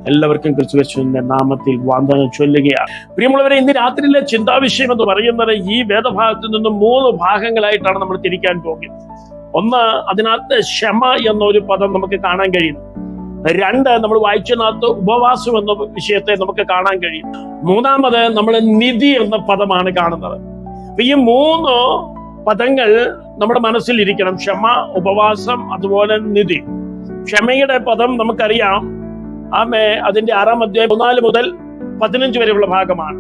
എല്ലാവർക്കും ക്രിസ്തുയേശുവിന്റെ നാമത്തിൽ വന്ദനം ചൊല്ലുകയാണ്. പ്രിയമുള്ളവരെ, ഇന്ന് രാത്രിയിലെ ചിന്താവിഷയം എന്ന് പറയുന്നത് ഈ വേദഭാഗത്തിൽ നിന്നും 3 ഭാഗങ്ങളായിട്ടാണ് നമ്മൾ തിരിക്കാൻ പോകുന്നത്. ഒന്ന്, അതിനകത്ത് ക്ഷമ എന്നൊരു പദം നമുക്ക് കാണാൻ കഴിയും. 2, നമ്മൾ വായിച്ചതിനകത്ത് ഉപവാസം എന്ന വിഷയത്തെ നമുക്ക് കാണാൻ കഴിയും. 3-മത് നമ്മൾ നിധി എന്ന പദമാണ് കാണുന്നത്. അപ്പൊ ഈ 3 പദങ്ങൾ നമ്മുടെ മനസ്സിൽ ഇരിക്കണം: ക്ഷമ, ഉപവാസം, അതുപോലെ നിധി. ക്ഷമയുടെ പദം നമുക്കറിയാം, അതിന്റെ 6-ാം അധ്യായം 14 മുതൽ 15 വരെയുള്ള ഭാഗമാണ്.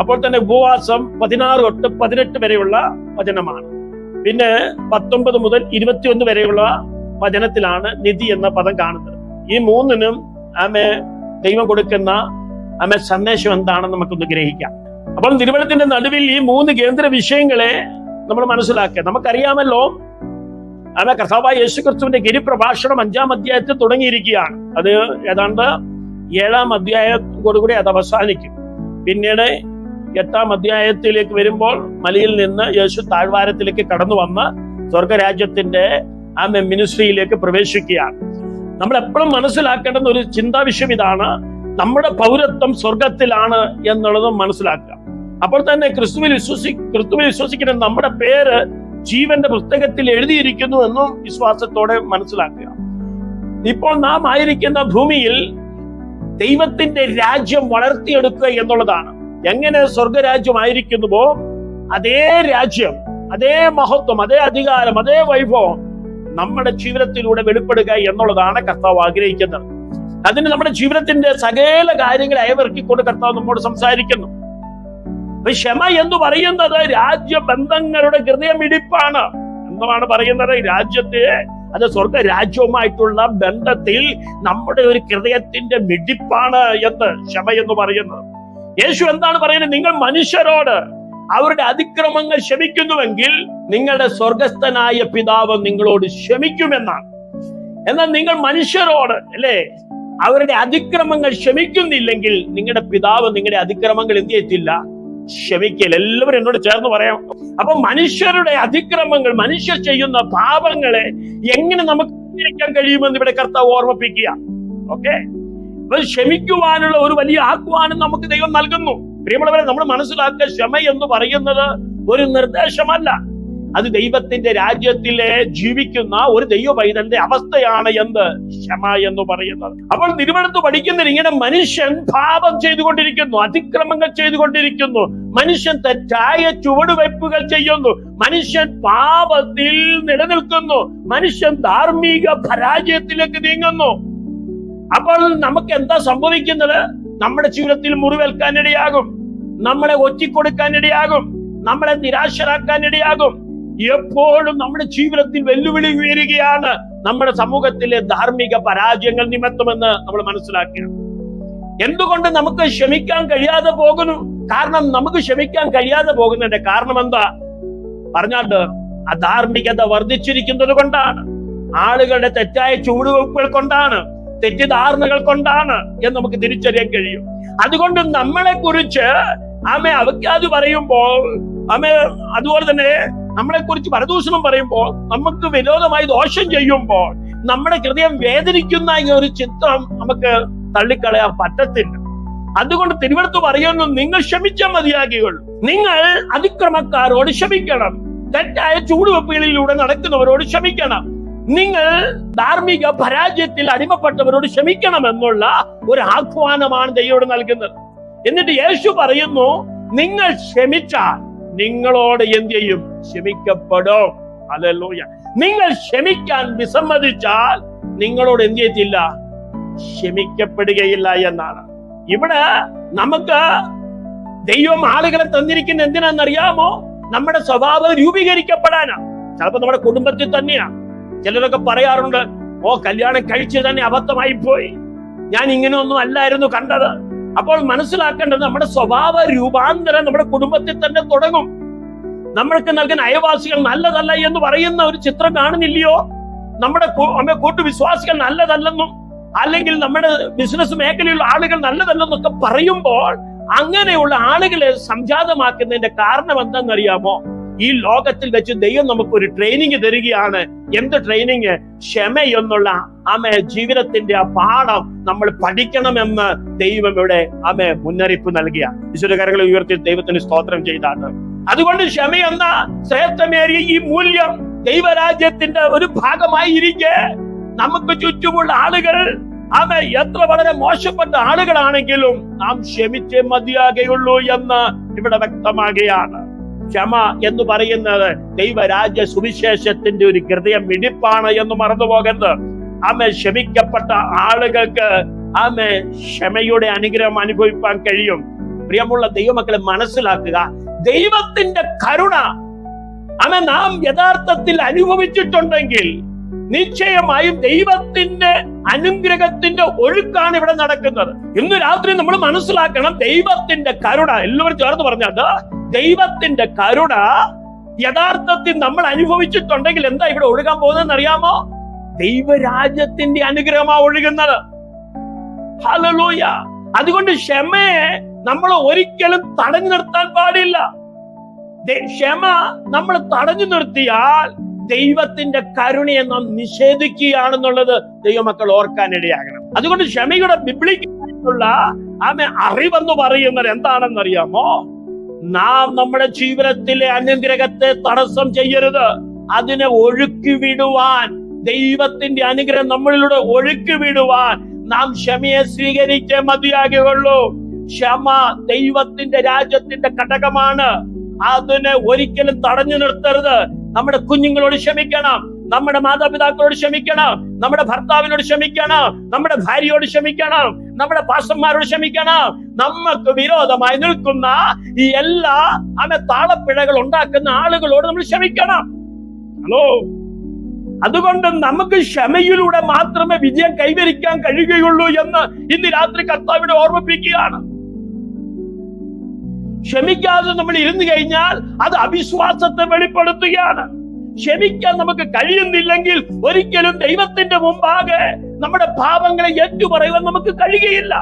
അപ്പോൾ തന്നെ ഉപവാസം 16 തൊട്ട് 18 വരെയുള്ള വചനമാണ്. പിന്നെ 19 മുതൽ 21 വരെയുള്ള വചനത്തിലാണ് നിധി എന്ന പദം കാണുന്നത്. ഈ 3-നും ദൈവം കൊടുക്കുന്ന സന്ദേശം എന്താണെന്ന് നമുക്കൊന്ന് ഗ്രഹിക്കാം. അപ്പോൾ തിരുവചനത്തിന്റെ നടുവിൽ ഈ 3 കേന്ദ്ര വിഷയങ്ങളെ നമ്മൾ മനസ്സിലാക്കുക. നമുക്കറിയാമല്ലോ, കർത്താവായ യേശുക്രിസ്തുവിന്റെ ഗിരിപ്രഭാഷണം 5-ാം അധ്യായത്തിൽ തുടങ്ങിയിരിക്കുകയാണ്. അത് ഏതാണ്ട് 7-ാം അധ്യായത്തോടുകൂടി അത് അവസാനിക്കും. പിന്നീട് 8-ാം അധ്യായത്തിലേക്ക് വരുമ്പോൾ മലയിൽ നിന്ന് യേശു താഴ്വാരത്തിലേക്ക് കടന്നു വന്ന് സ്വർഗരാജ്യത്തിന്റെ മിനിസ്ട്രിയിലേക്ക് പ്രവേശിക്കുകയാണ്. നമ്മൾ എപ്പോഴും മനസ്സിലാക്കേണ്ടുന്ന ഒരു ചിന്താ വിഷയം ഇതാണ്: നമ്മുടെ പൗരത്വം സ്വർഗത്തിലാണ് എന്നുള്ളത് മനസ്സിലാക്കുക. അപ്പോൾ തന്നെ ക്രിസ്തുവിൽ വിശ്വസിക്കുന്ന നമ്മുടെ പേര് ജീവന്റെ പുസ്തകത്തിൽ എഴുതിയിരിക്കുന്നു എന്നും വിശ്വാസത്തോടെ മനസ്സിലാക്കുക. ഇപ്പോൾ നാം ആയിരിക്കുന്ന ഭൂമിയിൽ ദൈവത്തിന്റെ രാജ്യം വളർത്തിയെടുക്കുക എന്നുള്ളതാണ്. എങ്ങനെ സ്വർഗരാജ്യം ആയിരിക്കുന്നുവോ അതേ രാജ്യം, അതേ മഹത്വം, അതേ അധികാരം, അതേ വൈഭവം നമ്മുടെ ജീവിതത്തിലൂടെ വെളിപ്പെടുക എന്നുള്ളതാണ് കർത്താവ് ആഗ്രഹിക്കുന്നത്. അതിന് നമ്മുടെ ജീവിതത്തിന്റെ സകല കാര്യങ്ങളെ അയവിറക്കിക്കൊണ്ട് കർത്താവ് നമ്മോട് സംസാരിക്കുന്നു. ക്ഷമ എന്ന് പറയുന്നത് രാജ്യബന്ധങ്ങളുടെ ഹൃദയമിടിപ്പാണ് എന്നാണ് പറയുന്നത്. രാജ്യത്തെ, അത് സ്വർഗ രാജ്യവുമായിട്ടുള്ള ബന്ധത്തിൽ നമ്മുടെ ഒരു ഹൃദയത്തിന്റെ മിടിപ്പാണ് എന്ന് ക്ഷമ എന്ന് പറയുന്നത്. യേശു എന്താണ് പറയുന്നത്? നിങ്ങൾ മനുഷ്യരോട് അവരുടെ അതിക്രമങ്ങൾ ക്ഷമിക്കുന്നുവെങ്കിൽ നിങ്ങളുടെ സ്വർഗസ്ഥനായ പിതാവ് നിങ്ങളോട് ക്ഷമിക്കുമെന്നാണ്. എന്നാൽ നിങ്ങൾ മനുഷ്യരോട് അവരുടെ അതിക്രമങ്ങൾ ക്ഷമിക്കുന്നില്ലെങ്കിൽ നിങ്ങളുടെ പിതാവ് നിങ്ങളുടെ അതിക്രമങ്ങൾ എന്ത് ചെയ്യത്തില്ല? ക്ഷമിക്കൽ. എല്ലാവരും എന്നോട് ചേർന്ന് പറയാം. അപ്പൊ മനുഷ്യരുടെ അതിക്രമങ്ങൾ, മനുഷ്യർ ചെയ്യുന്ന പാപങ്ങളെ എങ്ങനെ നമുക്ക് പരിഹരിക്കാൻ കഴിയുമെന്ന് ഇവിടെ കർത്താവ് ഓർമ്മിപ്പിക്കുക. ഓക്കെ, അപ്പൊ ക്ഷമിക്കുവാനുള്ള ഒരു വലിയ ആഹ്വാനം നമുക്ക് ദൈവം നൽകുന്നു. പ്രിയമുള്ളവരെ, നമ്മൾ മനസ്സിലാക്കുക, ക്ഷമ എന്ന് പറയുന്നത് ഒരു നിർദ്ദേശമല്ല, അത് ദൈവത്തിന്റെ രാജ്യത്തിലെ ജീവിക്കുന്ന ഒരു ദൈവ പൈതന്റെ അവസ്ഥയാണ് എന്ത് ക്ഷമ എന്ന് പറയുന്നത്. അപ്പോൾ തിരുവചനത്തിൽ പഠിക്കുന്നത് ഇങ്ങനെ: മനുഷ്യൻ പാപം ചെയ്തുകൊണ്ടിരിക്കുന്നു, അതിക്രമങ്ങൾ ചെയ്തുകൊണ്ടിരിക്കുന്നു, മനുഷ്യൻ തെറ്റായ ചുവടുവയ്പ്പുകൾ ചെയ്യുന്നു, മനുഷ്യൻ പാപത്തിൽ നിലനിൽക്കുന്നു, മനുഷ്യൻ ധാർമ്മിക പരാജയത്തിലേക്ക് നീങ്ങുന്നു. അപ്പോൾ നമുക്ക് എന്താ സംഭവിക്കുന്നത്? നമ്മുടെ ജീവിതത്തിൽ മുറിവേൽക്കാനിടയാകും, നമ്മളെ ഒറ്റിക്കൊടുക്കാനിടയാകും, നമ്മളെ നിരാശരാക്കാനിടയാകും. എപ്പോഴും നമ്മുടെ ജീവിതത്തിൽ വെല്ലുവിളി ഉയരുകയാണ് നമ്മുടെ സമൂഹത്തിലെ ധാർമ്മിക പരാജയങ്ങൾ നിമിത്തമെന്ന് നമ്മൾ മനസ്സിലാക്കുക. എന്തുകൊണ്ട് നമുക്ക് ക്ഷമിക്കാൻ കഴിയാതെ പോകുന്നു? കാരണം നമുക്ക് ക്ഷമിക്കാൻ കഴിയാതെ പോകുന്നതിന്റെ കാരണം എന്താ പറഞ്ഞാൽ, അധാർമികത വർദ്ധിച്ചിരിക്കുന്നത് കൊണ്ടാണ്, ആളുകളുടെ തെറ്റായ ചുവടുവെപ്പുകൾ കൊണ്ടാണ്, തെറ്റിദ്ധാരണകൾ കൊണ്ടാണ് എന്ന് നമുക്ക് തിരിച്ചറിയാൻ കഴിയും. അതുകൊണ്ട് നമ്മളെ കുറിച്ച് അവജ്ഞാതി പറയുമ്പോൾ, അതുപോലെ തന്നെ നമ്മളെ കുറിച്ച് പരദൂഷണം പറയുമ്പോൾ, നമുക്ക് വിരോധമായി ദോഷം ചെയ്യുമ്പോൾ നമ്മുടെ ഹൃദയം വേദനിക്കുന്ന ഈ ഒരു ചിത്രം നമുക്ക് തള്ളിക്കളയാൻ പറ്റത്തില്ല. അതുകൊണ്ട് തിരുവചനം പറയുന്നു, നിങ്ങൾ ക്ഷമിച്ചാൽ മതിയാകുകയുള്ളൂ. നിങ്ങൾ അതിക്രമക്കാരോട് ക്ഷമിക്കണം, തെറ്റായ ചൂടുവെപ്പുകളിലൂടെ നടക്കുന്നവരോട് ക്ഷമിക്കണം, നിങ്ങൾ ധാർമ്മിക പരാജയത്തിൽ അടിമപ്പെട്ടവരോട് ക്ഷമിക്കണം എന്നുള്ള ഒരു ആഹ്വാനമാണ് ദൈവം നൽകുന്നത്. എന്നിട്ട് യേശു പറയുന്നു, നിങ്ങൾ ക്ഷമിച്ചാൽ നിങ്ങളോട് എന്ത് ചെയ്യും? ക്ഷമിക്കപ്പെടും. ഹല്ലേലൂയ. നിങ്ങൾ ക്ഷമിക്കാൻ വിസമ്മതിച്ചാൽ നിങ്ങളോട് എന്ത് ചെയ്യത്തില്ല? ക്ഷമിക്കപ്പെടുകയില്ല എന്നാണ്. ഇവിടെ നമുക്ക് ദൈവം ആളുകളെ തന്നിരിക്കുന്ന എന്തിനാണെന്നറിയാമോ? നമ്മുടെ സ്വഭാവം രൂപീകരിക്കപ്പെടാനാണ്. ചിലപ്പോൾ നമ്മുടെ കുടുംബത്തിൽ തന്നെയാണ്. ചിലരൊക്കെ പറയാറുണ്ട്, കല്യാണം കഴിച്ച് തന്നെ അബദ്ധമായി പോയി, ഞാൻ ഇങ്ങനെയൊന്നും അല്ലായിരുന്നു കണ്ടത്. അപ്പോൾ മനസ്സിലാക്കേണ്ടത്, നമ്മുടെ സ്വഭാവ രൂപാന്തരം നമ്മുടെ കുടുംബത്തിൽ തന്നെ തുടങ്ങും. നമ്മൾക്ക് നൽകുന്ന അയൽവാസികൾ നല്ലതല്ല എന്ന് പറയുന്ന ഒരു ചിത്രം കാണുന്നില്ലയോ? നമ്മുടെ കൂട്ടുവിശ്വാസികൾ നല്ലതല്ലെന്നും, അല്ലെങ്കിൽ നമ്മുടെ ബിസിനസ് മേഖലയിലുള്ള ആളുകൾ നല്ലതല്ലെന്നൊക്കെ പറയുമ്പോൾ അങ്ങനെയുള്ള ആളുകളെ സംജാതമാക്കുന്നതിന്റെ കാരണം എന്താണെന്നറിയാമോ? ഈ ലോകത്തിൽ വെച്ച് ദൈവം നമുക്കൊരു ട്രെയിനിങ് തരികയാണ്. എന്ത് ട്രെയിനിങ്? ക്ഷമ എന്നുള്ള ജീവിതത്തിന്റെ ആ പാഠം നമ്മൾ പഠിക്കണമെന്ന് ദൈവം ഇവിടെ മുന്നറിയിപ്പ് നൽകിയ. ഈശ്വരകരങ്ങളെ ഉയർത്തി ദൈവത്തിന് സ്തോത്രം ചെയ്താണ്. അതുകൊണ്ട് ക്ഷമ എന്ന ശ്രേഷ്ഠമേറിയ ഈ മൂല്യം ദൈവരാജ്യത്തിന്റെ ഒരു ഭാഗമായി ഇരിക്കെ നമുക്ക് ചുറ്റുമുള്ള ആളുകൾ എത്ര വളരെ മോശപ്പെട്ട ആളുകളാണെങ്കിലും നാം ക്ഷമിച്ചേ മതിയാകുള്ളൂ എന്ന് ഇവിടെ വ്യക്തമാകുകയാണ്. ക്ഷമ എന്ന് പറയുന്നത് ദൈവരാജ്യ സുവിശേഷത്തിന്റെ ഒരു ഹൃദയമിടിപ്പാണ് എന്ന് മറന്നു പോകരുത്. ക്ഷമിക്കപ്പെട്ട ആളുകൾക്ക് ക്ഷമയുടെ അനുഗ്രഹം അനുഭവിക്കാൻ കഴിയും. പ്രിയമുള്ള ദൈവമക്കളെ, മനസ്സിലാക്കുക, ദൈവത്തിന്റെ കരുണ നാം യഥാർത്ഥത്തിൽ അനുഭവിച്ചിട്ടുണ്ടെങ്കിൽ നിശ്ചയമായും ദൈവത്തിന്റെ അനുഗ്രഹത്തിന്റെ ഒഴുക്കാണ് ഇവിടെ നടക്കുന്നത്. ഇന്ന് രാത്രി നമ്മൾ മനസ്സിലാക്കണം, ദൈവത്തിന്റെ കരുണ, എല്ലാവരും ചേർന്ന് പറഞ്ഞത്, ദൈവത്തിന്റെ കരുണ യഥാർത്ഥത്തിൽ നമ്മൾ അനുഭവിച്ചിട്ടുണ്ടെങ്കിൽ എന്താ ഇവിടെ ഒഴുകാൻ പോകുന്നതെന്ന് അറിയാമോ? ദൈവരാജ്യത്തിന്റെ അനുഗ്രഹമാ ഒഴുകുന്നത്. ഹല്ലേലൂയ. അതുകൊണ്ട് ക്ഷമയെ നമ്മൾ ഒരിക്കലും തടഞ്ഞു നിർത്താൻ പാടില്ല. ക്ഷമ നമ്മൾ തടഞ്ഞു നിർത്തിയാൽ ദൈവത്തിന്റെ കരുണയെ നാം നിഷേധിക്കുകയാണെന്നുള്ളത് ദൈവമക്കൾ ഓർക്കാനിടയാകണം. അതുകൊണ്ട് ക്ഷമയുടെ ബിബ്ലിക്കലായിട്ടുള്ള അറിവെന്ന് പറയുന്നത് എന്താണെന്നറിയാമോ? നാം നമ്മുടെ ജീവിതത്തിലെ അനുഗ്രഹത്തെ തടസ്സം ചെയ്യരുത്. അതിനെ ഒഴുക്കി വിടുവാൻ, ദൈവത്തിന്റെ അനുഗ്രഹം നമ്മളിലൂടെ ഒഴുക്കി വിടുവാൻ നാം ക്ഷമയെ സ്വീകരിച്ചേ മതിയാകുകയുള്ളൂ. ക്ഷമ ദൈവത്തിന്റെ രാജ്യത്തിന്റെ ഘടകമാണ്. അതിനെ ഒരിക്കലും തടഞ്ഞു നിർത്തരുത്. നമ്മുടെ കുഞ്ഞുങ്ങളോട് ക്ഷമിക്കണം, നമ്മുടെ മാതാപിതാക്കളോട് ക്ഷമിക്കണം, നമ്മുടെ ഭർത്താവിനോട് ക്ഷമിക്കണം, നമ്മുടെ ഭാര്യയോട് ക്ഷമിക്കണം, നമ്മുടെ പാസ്റ്റർമാരോട് ക്ഷമിക്കണം. നമുക്ക് വിരോധമായി നിൽക്കുന്ന ഈ എല്ലാ താളപ്പിഴകൾ ഉണ്ടാക്കുന്ന ആളുകളോട് നമ്മൾ ക്ഷമിക്കണം. ഹലോ, അതുകൊണ്ട് നമുക്ക് ക്ഷമയിലൂടെ മാത്രമേ വിജയം കൈവരിക്കാൻ കഴിയുകയുള്ളൂ എന്ന് ഇന്ന് രാത്രി കർത്താവിനെ ഓർമ്മിപ്പിക്കുകയാണ്. ക്ഷമിക്കാതെ നമ്മൾ ഇരുന്നു കഴിഞ്ഞാൽ അത് അവിശ്വാസത്തെ വെളിപ്പെടുത്തുകയാണ്. ക്ഷമിക്കാൻ നമുക്ക് കഴിയുന്നില്ലെങ്കിൽ ഒരിക്കലും ദൈവത്തിന്റെ മുമ്പാകെ നമ്മുടെ പാപങ്ങളെ ഏറ്റുപറയുവാൻ നമുക്ക് കഴിയുകയില്ല.